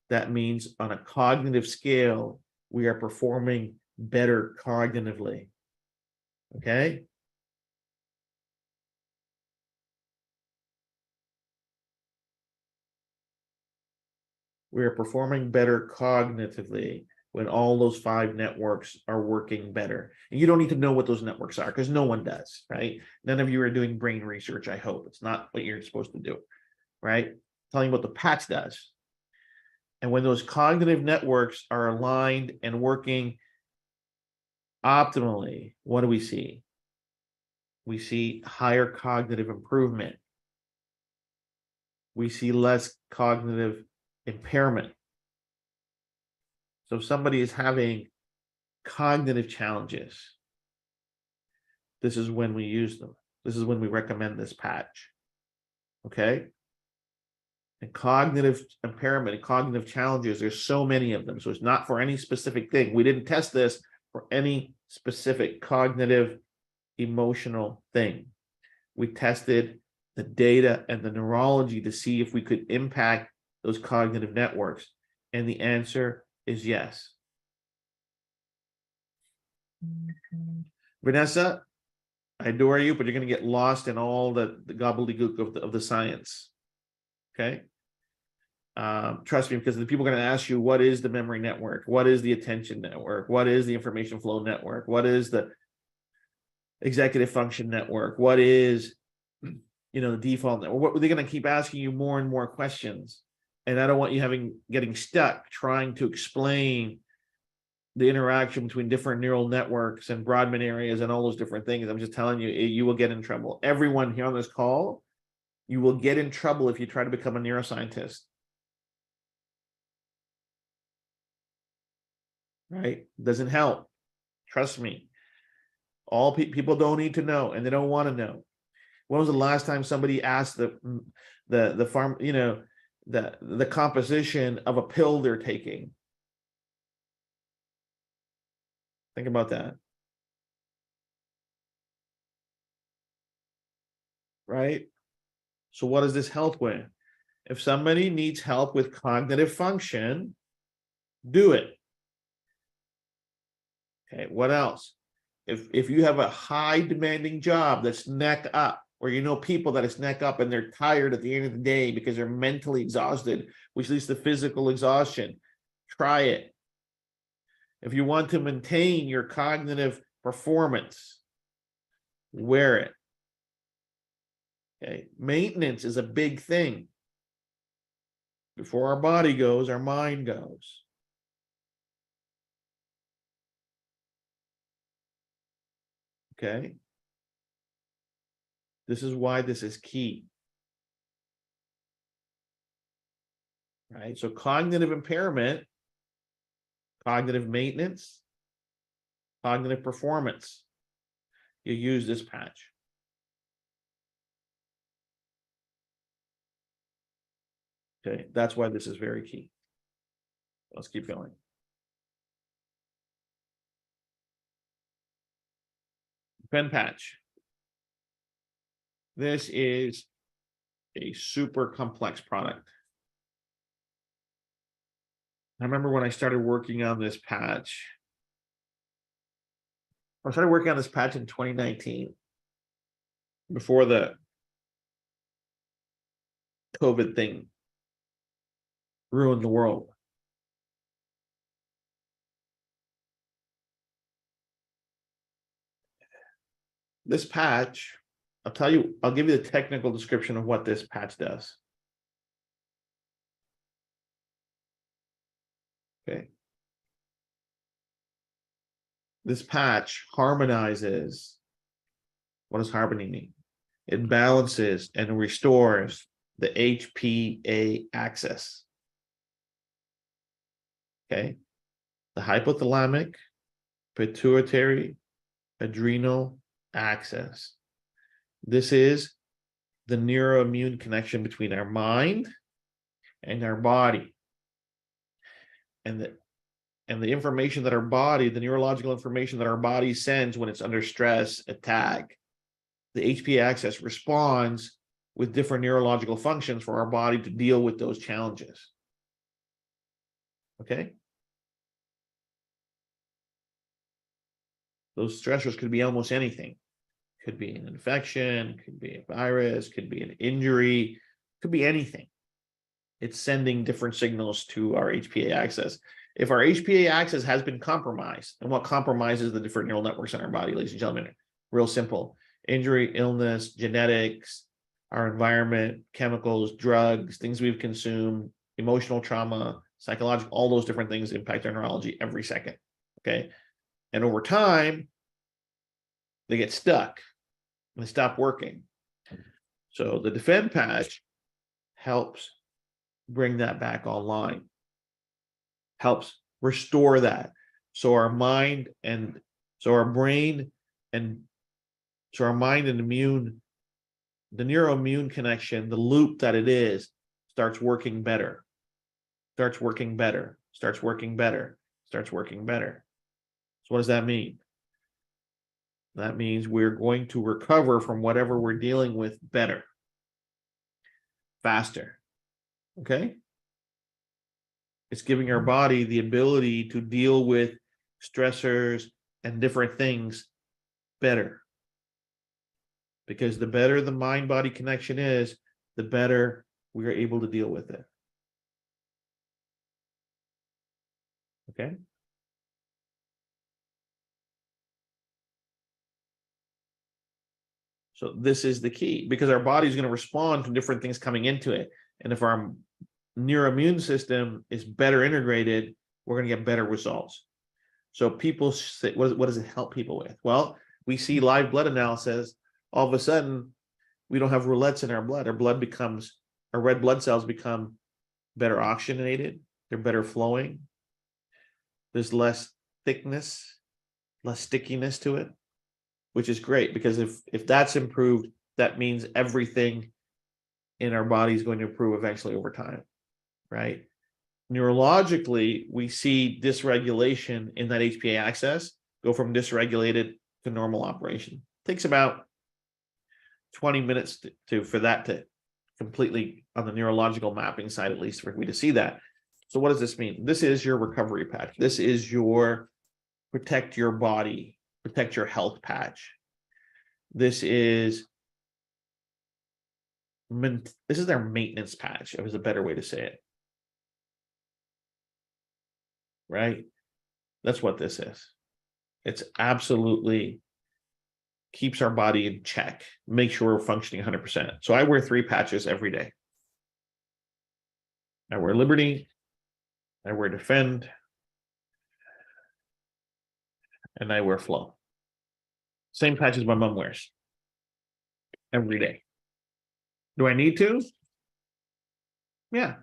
that means on a cognitive scale, we are performing better cognitively. Okay? We are performing better cognitively when all those 5 networks are working better. And you don't need to know what those networks are because no one does, right? None of you are doing brain research, I hope. It's not what you're supposed to do, right? Telling you what the patch does. And when those cognitive networks are aligned and working optimally, what do we see? We see higher cognitive improvement. We see less cognitive impairment. So if somebody is having cognitive challenges, this is when we use them. This is when we recommend this patch. Okay? And cognitive impairment and cognitive challenges, there's so many of them. So it's not for any specific thing. We didn't test this for any specific cognitive, emotional thing. We tested the data and the neurology to see if we could impact those cognitive networks. And the answer is yes. Vanessa, I adore you, but you're going to get lost in all the gobbledygook of the science. Okay? Trust me, because the people are going to ask you, what is the memory network? What is the attention network? What is the information flow network? What is the executive function network? What is, the default network? They're going to keep asking you more and more questions. And I don't want you getting stuck trying to explain the interaction between different neural networks and Brodmann areas and all those different things. I'm just telling you, you will get in trouble. Everyone here on this call, you will get in trouble if you try to become a neuroscientist. Right? Doesn't help. Trust me. All people don't need to know, and they don't want to know. When was the last time somebody asked the farm, the composition of a pill they're taking? Think about that. right? So what does this help with? If somebody needs help with cognitive function, do it. Okay, what else? If you have a high demanding job that's neck up, or you know people that it's neck up and they're tired at the end of the day because they're mentally exhausted, which leads to physical exhaustion, try it. If you want to maintain your cognitive performance, wear it. Okay, maintenance is a big thing. Before our body goes, our mind goes. Okay. This is why this is key. Right? So cognitive impairment, cognitive maintenance, cognitive performance. You use this patch. Okay, that's why this is very key. Let's keep going. Pen patch. This is a super complex product. I remember when I started working on this patch. I started working on this patch in 2019, before the COVID thing ruined the world. This patch, I'll give you the technical description of what this patch does. Okay. This patch harmonizes. What does harmony mean? It balances and restores the HPA axis. Okay. The hypothalamic, pituitary, adrenal axis. This is the neuroimmune connection between our mind and our body. And the information that our body, the neurological information that our body sends when it's under stress, attack, the HPA axis responds with different neurological functions for our body to deal with those challenges. Okay? Those stressors could be almost anything. Could be an infection, could be a virus, could be an injury, could be anything. It's sending different signals to our HPA axis. If our HPA axis has been compromised, and what compromises the different neural networks in our body, ladies and gentlemen, real simple: injury, illness, genetics, our environment, chemicals, drugs, things we've consumed, emotional trauma, psychological, all those different things impact our neurology every second. Okay. And over time, they get stuck and they stop working. So the Defend patch helps bring that back online, helps restore that. So our mind and so our brain and so our mind and immune, the neuroimmune connection, the loop that it is, starts working better, starts working better, starts working better, starts working better. So what does that mean? That means we're going to recover from whatever we're dealing with better, faster. Okay? It's giving our body the ability to deal with stressors and different things better. Because the better the mind-body connection is, the better we are able to deal with it. Okay? So this is the key, because our body is going to respond to different things coming into it. And if our neuroimmune system is better integrated, we're going to get better results. So people say, what does it help people with? Well, we see live blood analysis. All of a sudden, we don't have roulettes in our blood. Our red blood cells become better oxygenated. They're better flowing. There's less thickness, less stickiness to it, which is great, because if that's improved, that means everything in our body is going to improve eventually over time, right? Neurologically, we see dysregulation in that HPA axis go from dysregulated to normal operation. It takes about 20 minutes for that to completely, on the neurological mapping side, at least for me to see that. So what does this mean? This is your recovery patch. This is your protect your body, protect your health patch. This is their maintenance patch. It was a better way to say it. Right? That's what this is. It's absolutely keeps our body in check, make sure we're functioning 100%. So I wear 3 patches every day. I wear Liberty, I wear Defend, and I wear Flow. Same patches my mom wears every day. Do I need to? Yeah,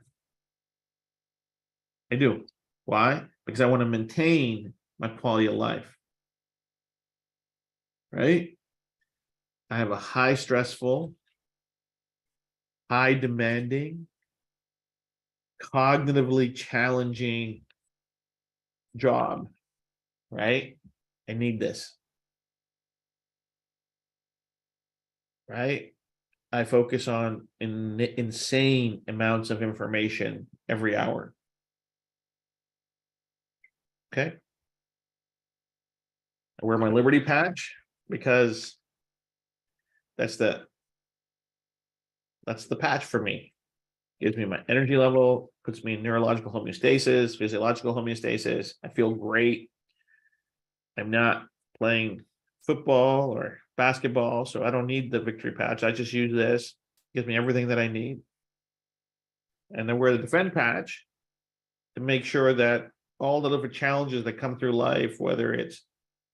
I do. Why? Because I want to maintain my quality of life. Right? I have a high stressful, high demanding, cognitively challenging job, right? I need this. Right? I focus on insane amounts of information every hour. Okay. I wear my Liberty patch because that's the patch for me. Gives me my energy level, puts me in neurological homeostasis, physiological homeostasis. I feel great. I'm not playing football or basketball, so I don't need the victory patch. I just use this. Gives me everything that I need. And then wear the Defend patch to make sure that all the different challenges that come through life, whether it's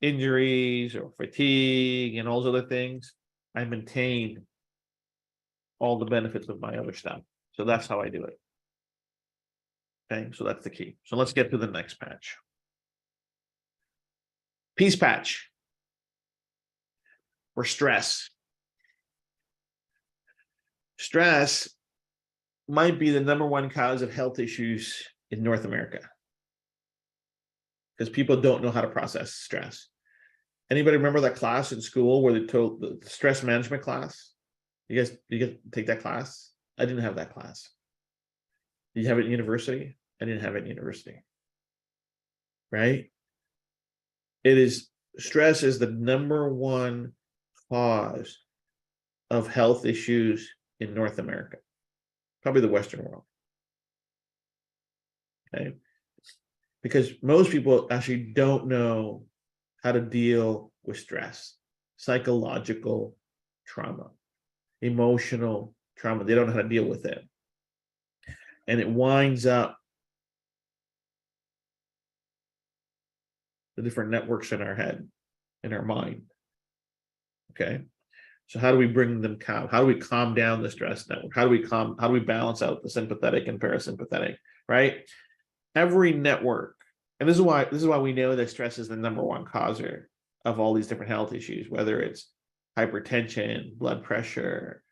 injuries or fatigue and all those other things, I maintain all the benefits of my other stuff. So that's how I do it. Okay, so that's the key. So let's get to the next patch. Peace patch for stress. Stress might be the #1 cause of health issues in North America because people don't know how to process stress. Anybody remember that class in school where they told the stress management class? You guys take that class? I didn't have that class. Did you have it in university? I didn't have it in university. Right? Stress is the #1 cause of health issues in North America, probably the Western world. Okay. Because most people actually don't know how to deal with stress, psychological trauma, emotional trauma. They don't know how to deal with it. And it winds up the different networks in our head, in our mind. Okay. So how do we bring them calm? How do we calm down the stress network? How do we balance out the sympathetic and parasympathetic, right? Every network, and this is why we know that stress is the #1 causer of all these different health issues, whether it's hypertension, blood pressure,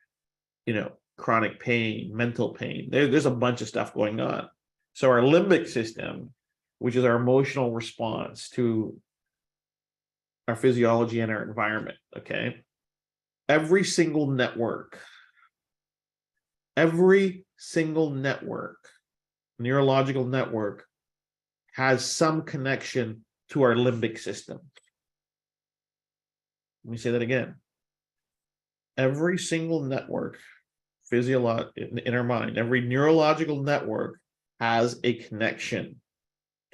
chronic pain, mental pain. There's a bunch of stuff going on. So our limbic system, which is our emotional response to our physiology and our environment, okay? Every single network, neurological network, has some connection to our limbic system. Let me say that again. Every single network, in our mind, every neurological network has a connection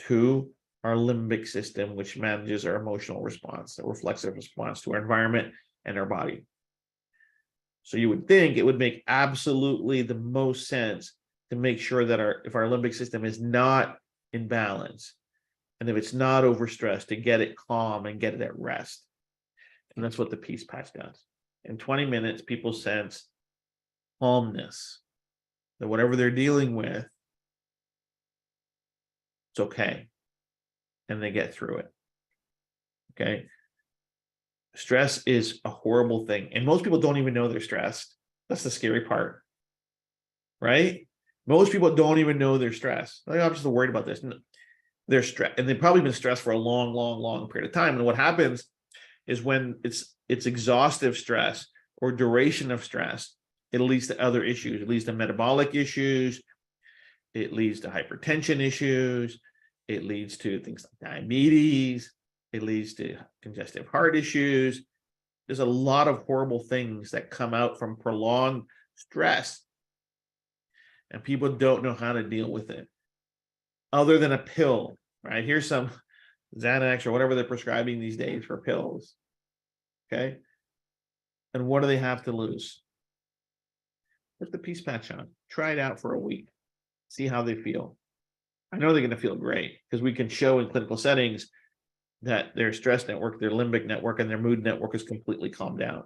to our limbic system, which manages our emotional response, a reflexive response to our environment and our body. So you would think it would make absolutely the most sense to make sure that if our limbic system is not in balance, and if it's not overstressed, to get it calm and get it at rest. And that's what the Peace Patch does. In 20 minutes, people sense calmness, that whatever they're dealing with, it's okay. And they get through it. Okay. Stress is a horrible thing. And most people don't even know they're stressed. That's the scary part. Right? Most people don't even know they're stressed. Like, I'm just worried about this. They're stressed. And they've probably been stressed for a long, long, long period of time. And what happens is when it's exhaustive stress, or duration of stress, it leads to other issues. It leads to metabolic issues. It leads to hypertension issues. It leads to things like diabetes. It leads to congestive heart issues. There's a lot of horrible things that come out from prolonged stress, and people don't know how to deal with it other than a pill, right? Here's some Xanax or whatever they're prescribing these days for pills. Okay. And what do they have to lose? Put the peace patch on. Try it out for a week. See how they feel. I know they're going to feel great because we can show in clinical settings that their stress network, their limbic network, and their mood network is completely calmed down.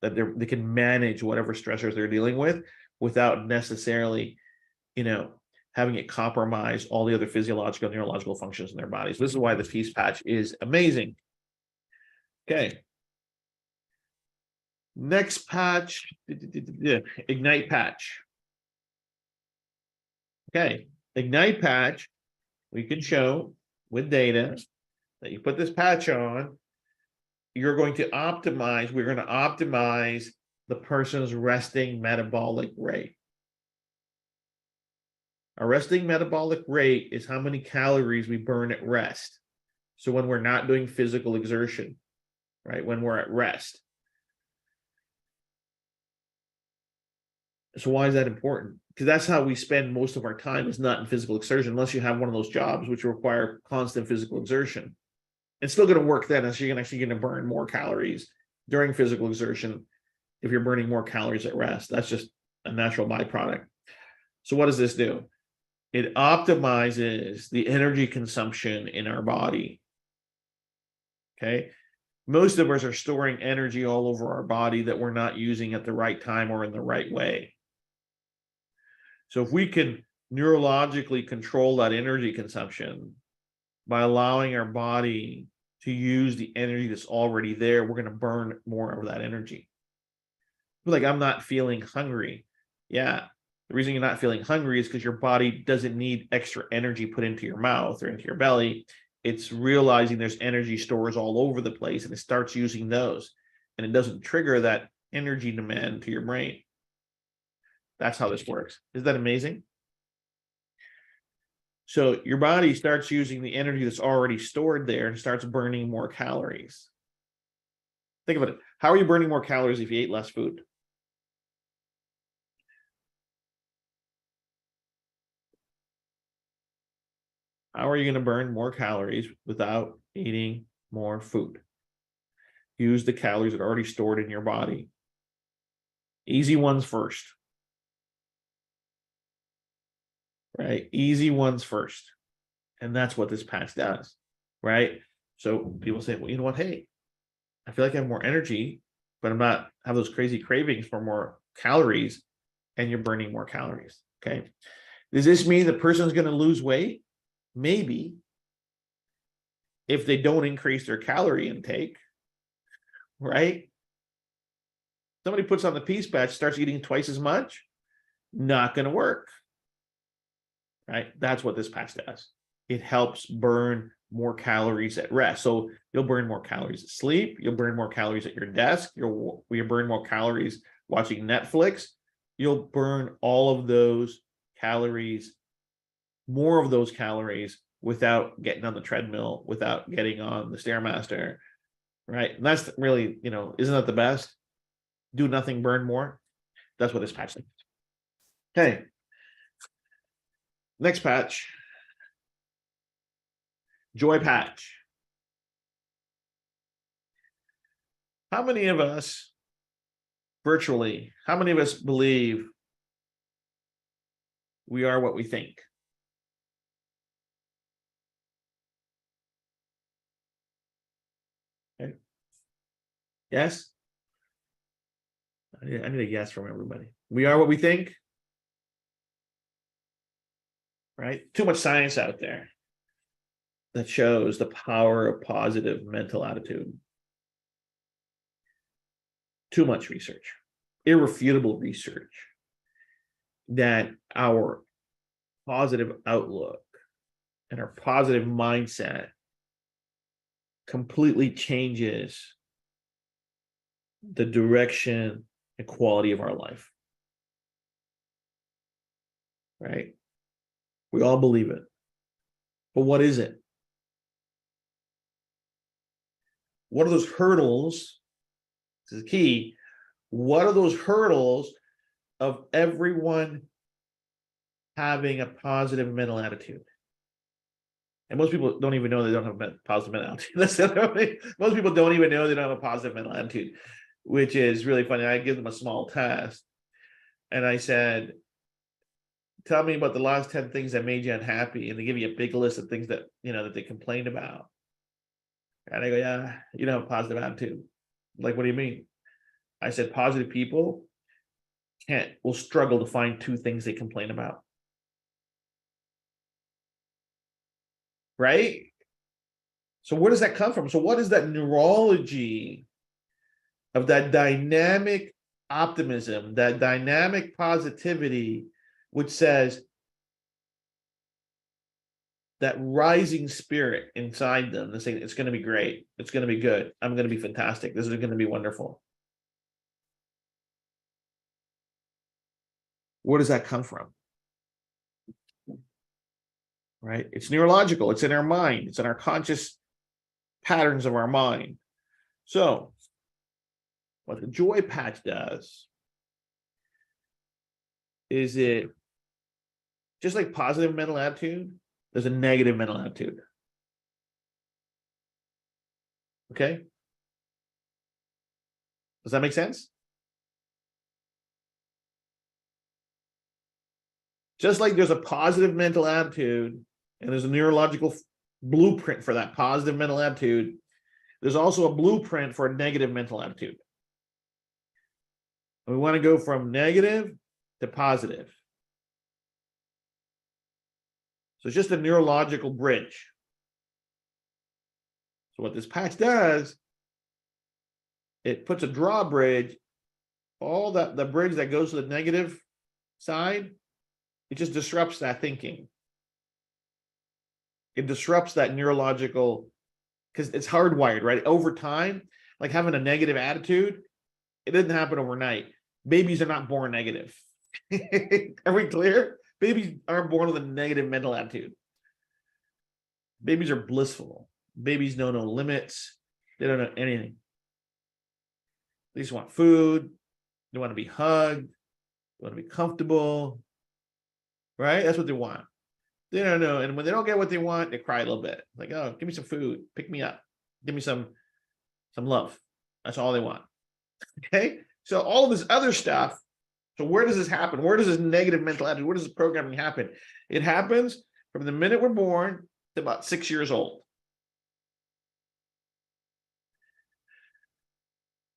That they can manage whatever stressors they're dealing with without necessarily, having it compromise all the other physiological and neurological functions in their bodies. This is why the peace patch is amazing. Okay. Next patch, Ignite patch. Okay, Ignite patch, we can show with data that you put this patch on, we're going to optimize the person's resting metabolic rate. Our resting metabolic rate is how many calories we burn at rest. So when we're not doing physical exertion, right? When we're at rest. So why is that important? Because that's how we spend most of our time, is not in physical exertion, unless you have one of those jobs which require constant physical exertion. It's still going to work then, so you're actually going to burn more calories during physical exertion if you're burning more calories at rest. That's just a natural byproduct. So what does this do? It optimizes the energy consumption in our body. Okay. Most of us are storing energy all over our body that we're not using at the right time or in the right way. So if we can neurologically control that energy consumption by allowing our body to use the energy that's already there, we're going to burn more of that energy. Like, I'm not feeling hungry. Yeah. The reason you're not feeling hungry is because your body doesn't need extra energy put into your mouth or into your belly. It's realizing there's energy stores all over the place, and it starts using those, and it doesn't trigger that energy demand to your brain. That's how this works. Isn't that amazing? So your body starts using the energy that's already stored there and starts burning more calories. Think about it. How are you burning more calories if you ate less food? How are you going to burn more calories without eating more food? Use the calories that are already stored in your body. Easy ones first. Right? Easy ones first. And that's what this patch does. Right? So people say, well, you know what? Hey, I feel like I have more energy, but I'm not have those crazy cravings for more calories, and you're burning more calories. Okay. Does this mean the person's going to lose weight? Maybe, if they don't increase their calorie intake, right? Somebody puts on the peace patch, starts eating twice as much, not going to work, right? That's what this patch does. It helps burn more calories at rest. So you'll burn more calories at sleep. You'll burn more calories at your desk. You'll burn more calories watching Netflix. You'll burn all of those calories, more of those calories, without getting on the treadmill, without getting on the Stairmaster, right? And that's really, isn't that the best? Do nothing, burn more. That's what this patch is. Okay. Next patch. Joy patch. How many of us, virtually, how many of us believe we are what we think? Okay. Yes? I need a yes from everybody. We are what we think? Right? Too much science out there that shows the power of positive mental attitude. Too much research, irrefutable research, that our positive outlook and our positive mindset completely changes the direction and quality of our life. Right? We all believe it. But what is it? What are those hurdles? This is key. What are those hurdles of everyone having a positive mental attitude? And most people don't even know they don't have a positive mental attitude. Most people don't even know they don't have a positive mental attitude, which is really funny. I give them a small test and I said, tell me about the last 10 things that made you unhappy. And they give you a big list of things that, that they complained about. And I go, yeah, you don't have a positive attitude. Like, what do you mean? I said, positive people will struggle to find 2 things they complain about. Right? So where does that come from? So what is that neurology of that dynamic optimism, that dynamic positivity, which says that rising spirit inside them, they're saying it's going to be great, it's going to be good, I'm going to be fantastic, this is going to be wonderful. Where does that come from? Right? It's neurological, it's in our mind, it's in our conscious patterns of our mind. So what the joy patch does is it, just like positive mental attitude, there's a negative mental attitude. Okay? Does that make sense? Just like there's a positive mental attitude and there's a neurological blueprint for that positive mental attitude, there's also a blueprint for a negative mental attitude. And we want to go from negative to positive. So it's just a neurological bridge. So what this patch does, it puts a drawbridge, all that the bridge that goes to the negative side, it just disrupts that thinking. It disrupts that neurological, because it's hardwired, right? Over time, like having a negative attitude, it didn't happen overnight. Babies are not born negative. Are we clear? Babies aren't born with a negative mental attitude. Babies are blissful. Babies know no limits. They don't know anything. They just want food. They want to be hugged. They want to be comfortable. Right? That's what they want. They don't know. And when they don't get what they want, they cry a little bit. Like, oh, give me some food. Pick me up. Give me some love. That's all they want. Okay? So all of this other stuff. So where does this happen? Where does this negative mental attitude, where does this programming happen? It happens from the minute we're born to about 6 years old.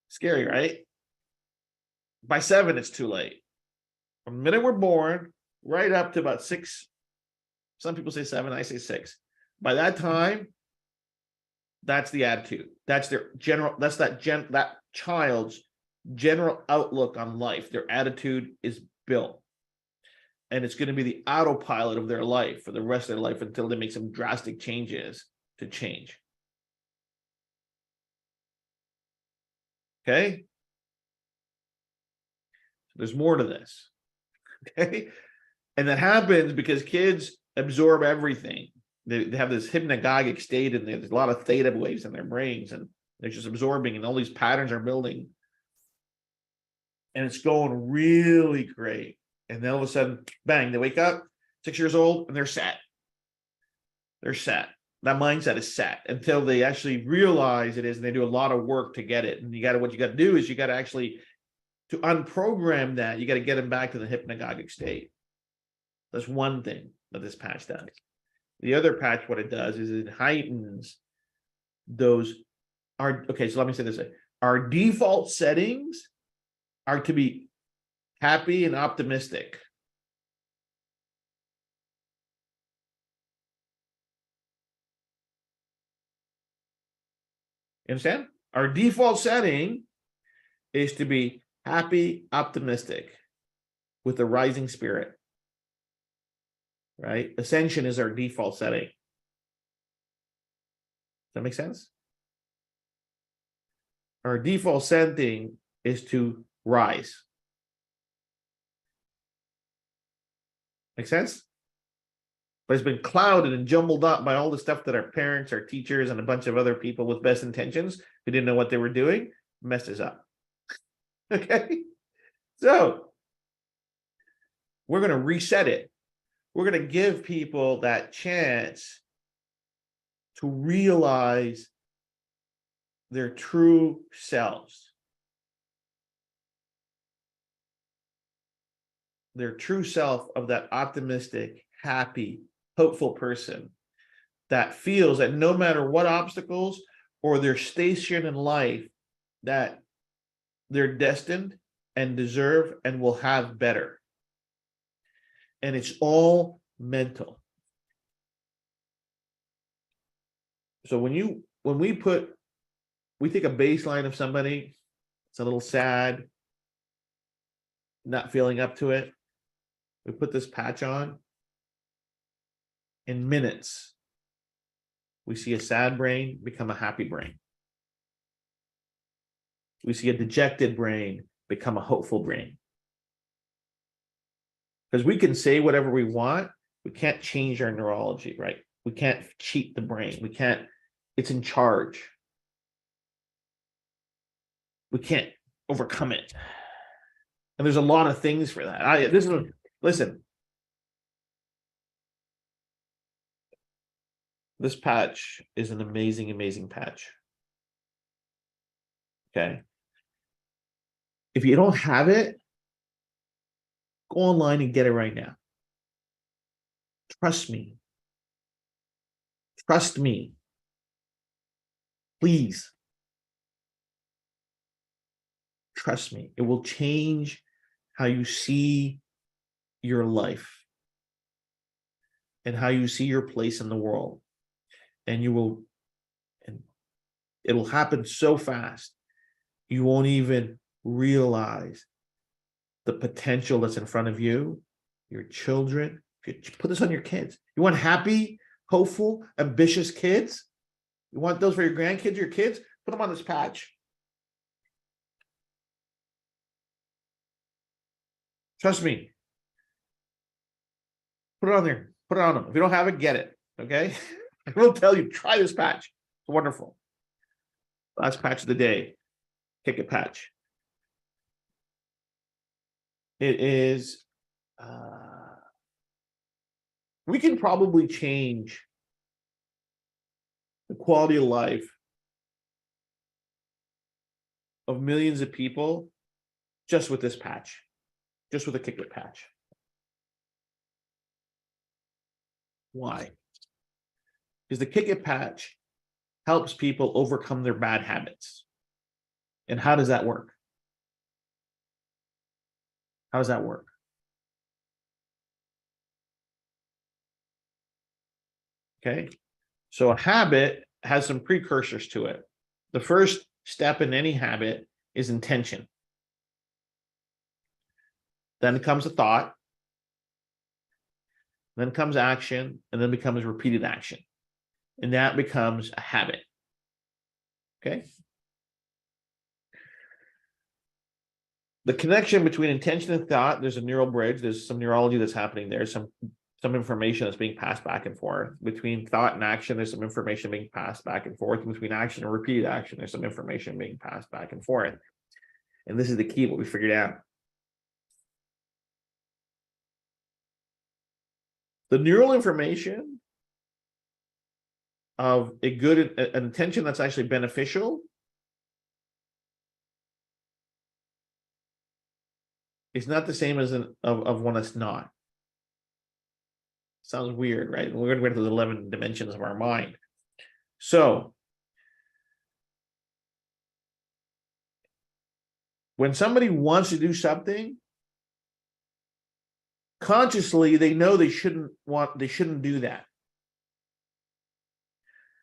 Scary, right? By 7, it's too late. From the minute we're born, right up to about 6. Some people say 7, I say 6. By that time, that's the attitude. That's their general, that's that child's general outlook on life. Their attitude is built. And it's going to be the autopilot of their life for the rest of their life until they make some drastic changes to change. Okay? So there's more to this. Okay? And that happens because kids absorb everything. They have this hypnagogic state, and there's a lot of theta waves in their brains, and they're just absorbing, and all these patterns are building. And it's going really great. And then all of a sudden, bang, they wake up, 6 years old, and they're set. They're set. That mindset is set until they actually realize it is, and they do a lot of work to get it. And what you got to do is you got to actually, to unprogram that, you got to get them back to the hypnagogic state. That's one thing that this patch does. The other patch, what it does is it heightens those. Okay, so let me say this way. Our default settings are to be happy and optimistic. You understand? Our default setting is to be happy, optimistic, with a rising spirit. Right? Ascension is our default setting. Does that make sense? Our default setting is to rise. Make sense? But it's been clouded and jumbled up by all the stuff that our parents, our teachers, and a bunch of other people with best intentions who didn't know what they were doing messed us up. Okay? So we're going to reset it. We're going to give people that chance to realize their true selves. Their true self of that optimistic, happy, hopeful person that feels that no matter what obstacles or their station in life, that they're destined and deserve and will have better. And it's all mental. So when we take a baseline of somebody, it's a little sad, not feeling up to it. We put this patch on. In minutes, we see a sad brain become a happy brain. We see a dejected brain become a hopeful brain. Because we can say whatever we want, we can't change our neurology, right? We can't cheat the brain. We can't, it's in charge. We can't overcome it. And there's a lot of things for that. Listen. This patch is an amazing, amazing patch. Okay. If you don't have it, go online and get it right now. Trust me. Trust me. Please. Trust me. It will change how you see your life and how you see your place in the world. And it'll happen so fast, you won't even realize the potential that's in front of you, your children. Put this on your kids. You want happy, hopeful, ambitious kids? You want those for your grandkids, your kids? Put them on this patch. Trust me. Put it on there. Put it on them. If you don't have it, get it. Okay? I will tell you, try this patch. It's wonderful. Last patch of the day. Kick It patch. It is, we can probably change the quality of life of millions of people just with this patch, just with a Kick It patch. Why? Because the Kick It patch helps people overcome their bad habits. And how does that work? How does that work? Okay. So a habit has some precursors to it. The first step in any habit is intention. Then comes a thought. Then comes action, and then becomes repeated action. And that becomes a habit. Okay. The connection between intention and thought, there's a neural bridge. There's some neurology that's happening there. Some information that's being passed back and forth. Between thought and action, there's some information being passed back and forth. Between action and repeated action, there's some information being passed back and forth. And this is the key, what we figured out. The neural information of an intention that's actually beneficial is not the same as of one that's not. Sounds weird, right? We're going to go into the 11 dimensions of our mind. So when somebody wants to do something, consciously they know they shouldn't do that.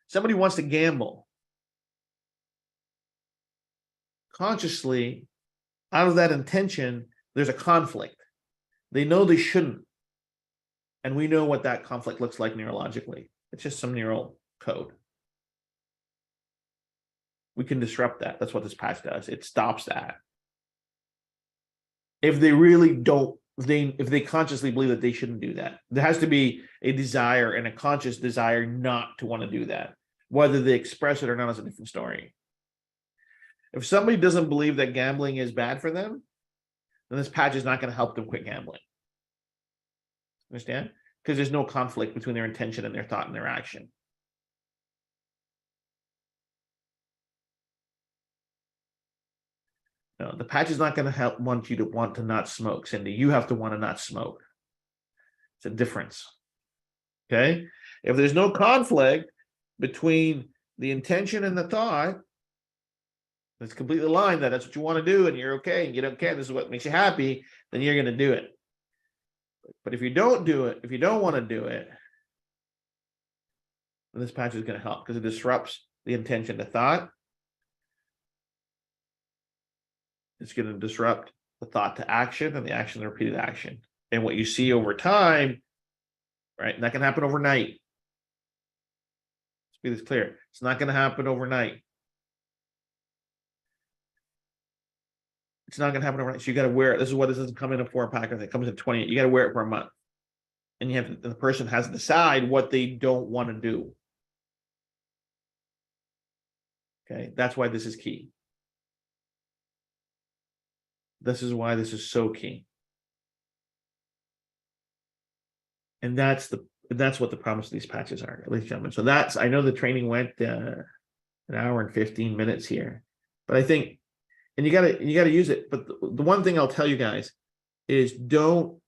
Somebody wants to gamble. Consciously, out of that intention, there's a conflict. They know they shouldn't. And we know what that conflict looks like neurologically. It's just some neural code. we can disrupt that. That's what this patch does. It stops that. If they really don't, if they consciously believe that they shouldn't do that, there has to be a desire and a conscious desire not to want to do that. Whether they express it or not is a different story. If somebody doesn't believe that gambling is bad for them, then this patch is not going to help them quit gambling. Understand? Because there's no conflict between their intention and their thought and their action. No, the patch is not going to want you to want to not smoke, Cindy. You have to want to not smoke. It's a difference. Okay? If there's no conflict between the intention and the thought, it's completely aligned that that's what you want to do and you're okay and you don't care, this is what makes you happy, then you're going to do it. But if you don't do it, if you don't want to do it, then this patch is going to help because it disrupts the intention to thought. It's going to disrupt the thought to action and the action to repeated action. And what you see over time, right? And that can happen overnight. Let's be this clear. It's not going to happen overnight. It's not going to happen overnight. So you got to wear it. This is what this doesn't come in a 4-pack. It comes in 20. You got to wear it for a month. And you have to, the person has to decide what they don't want to do. Okay, that's why this is key. This is why this is so key. And that's what the promise of these patches are, ladies and gentlemen. So that's, I know the training went an hour and 15 minutes here, but I think, and you gotta use it. But the one thing I'll tell you guys is don't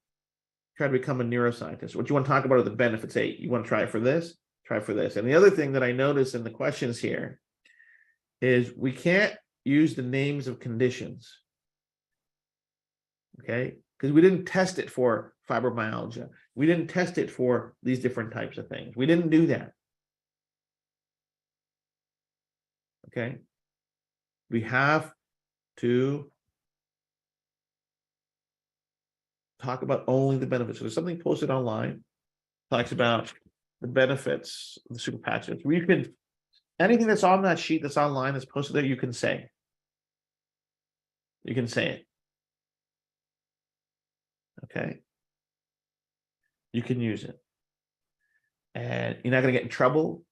try to become a neuroscientist. What you want to talk about are the benefits. Hey, you want to try it for this, try it for this. And the other thing that I noticed in the questions here is we can't use the names of conditions. Okay, because we didn't test it for fibromyalgia. We didn't test it for these different types of things. We didn't do that. Okay, we have to talk about only the benefits. So there's something posted online, talks about the benefits of the super patches. We can, anything that's on that sheet that's online that's posted there, you can say. You can say it. Okay. You can use it. And you're not going to get in trouble,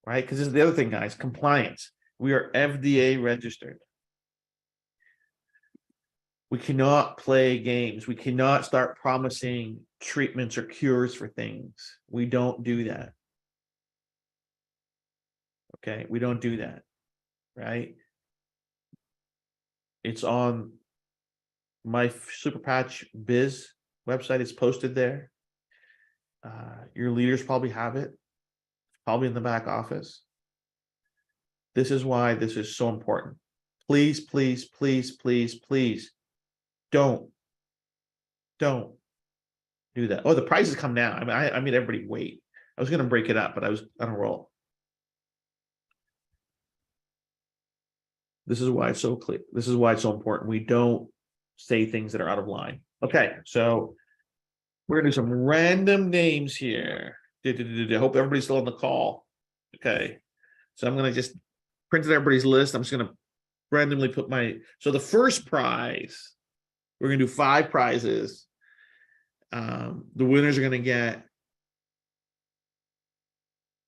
right? Because this is the other thing, guys, compliance. We are FDA registered. We cannot play games. We cannot start promising treatments or cures for things. We don't do that. Okay, we don't do that, right? It's on my Super Patch Biz website. It's posted there. Your leaders probably have it, probably in the back office. This is why this is so important. Please, please, please, please, please don't do that. Oh, the prices come down. I made everybody wait. I was going to break it up, but I was on a roll. This is why it's so clear. This is why it's so important. We don't say things that are out of line. Okay, so we're gonna do some random names here. I hope everybody's still on the call. Okay, so I'm gonna just print everybody's list. I'm just gonna randomly put my, so the first prize, we're gonna do 5 prizes. The winners are gonna get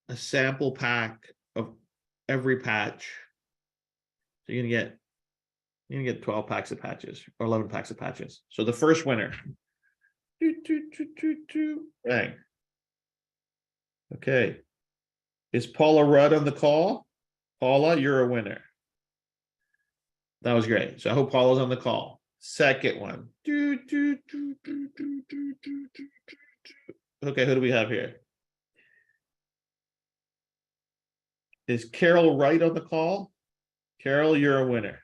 a sample pack of every patch. So you're gonna get 12 packs of patches or 11 packs of patches. So the first winner. Bang. Okay. Is Paula Rudd on the call? Paula, you're a winner. That was great. So I hope Paula's on the call. Second one. Okay, who do we have here? Is Carol Wright on the call? Carol, you're a winner.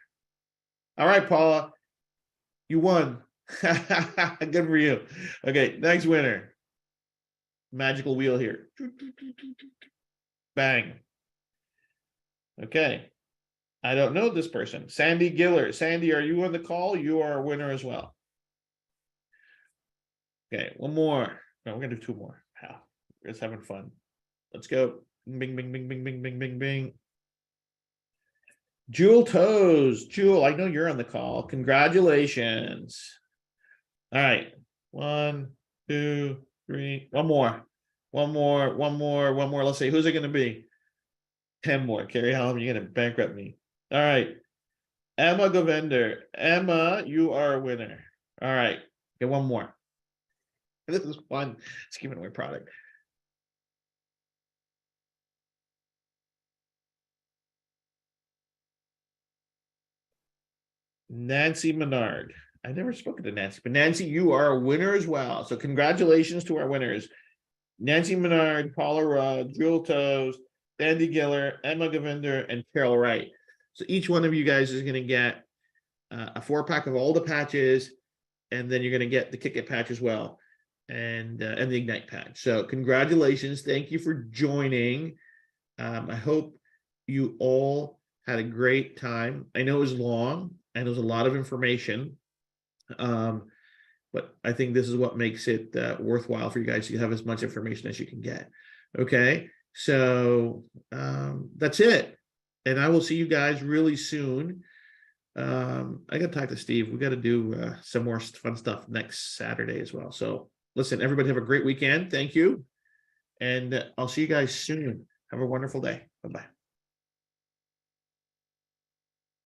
All right, Paula, you won. Good for you. Okay, next winner. Magical wheel here. Bang. Okay. I don't know this person. Sandy Giller. Sandy, are you on the call? You are a winner as well. Okay, one more. No, we're gonna do 2 more. Wow, we're just having fun. Let's go. Bing, bing, bing, bing, bing, bing, bing, bing. Jewel Toes. Jewel, I know you're on the call. Congratulations. All right. 1, 2, 3. One more. One more. One more. One more. Let's see. Who's it going to be? 10 more. Carrie Holland, you're going to bankrupt me. All right. Emma Govender. Emma, you are a winner. All right. Get one more. This is fun. It's giving away product. Nancy Menard. I never spoken to Nancy, but Nancy, you are a winner as well. So congratulations to our winners. Nancy Menard, Paula Rudd, Jewel Toes, Sandy Giller, Emma Govinder, and Carol Wright. So each one of you guys is going to get a 4-pack of all the patches, and then you're going to get the Kick It patch as well, and the Ignite patch. So congratulations. Thank you for joining. I hope you all had a great time. I know it was long and it was a lot of information. But I think this is what makes it worthwhile for you guys to have as much information as you can get. Okay, so that's it. And I will see you guys really soon. I got to talk to Steve. We got to do some more fun stuff next Saturday as well. So listen, everybody have a great weekend. Thank you. And I'll see you guys soon. Have a wonderful day. Bye-bye.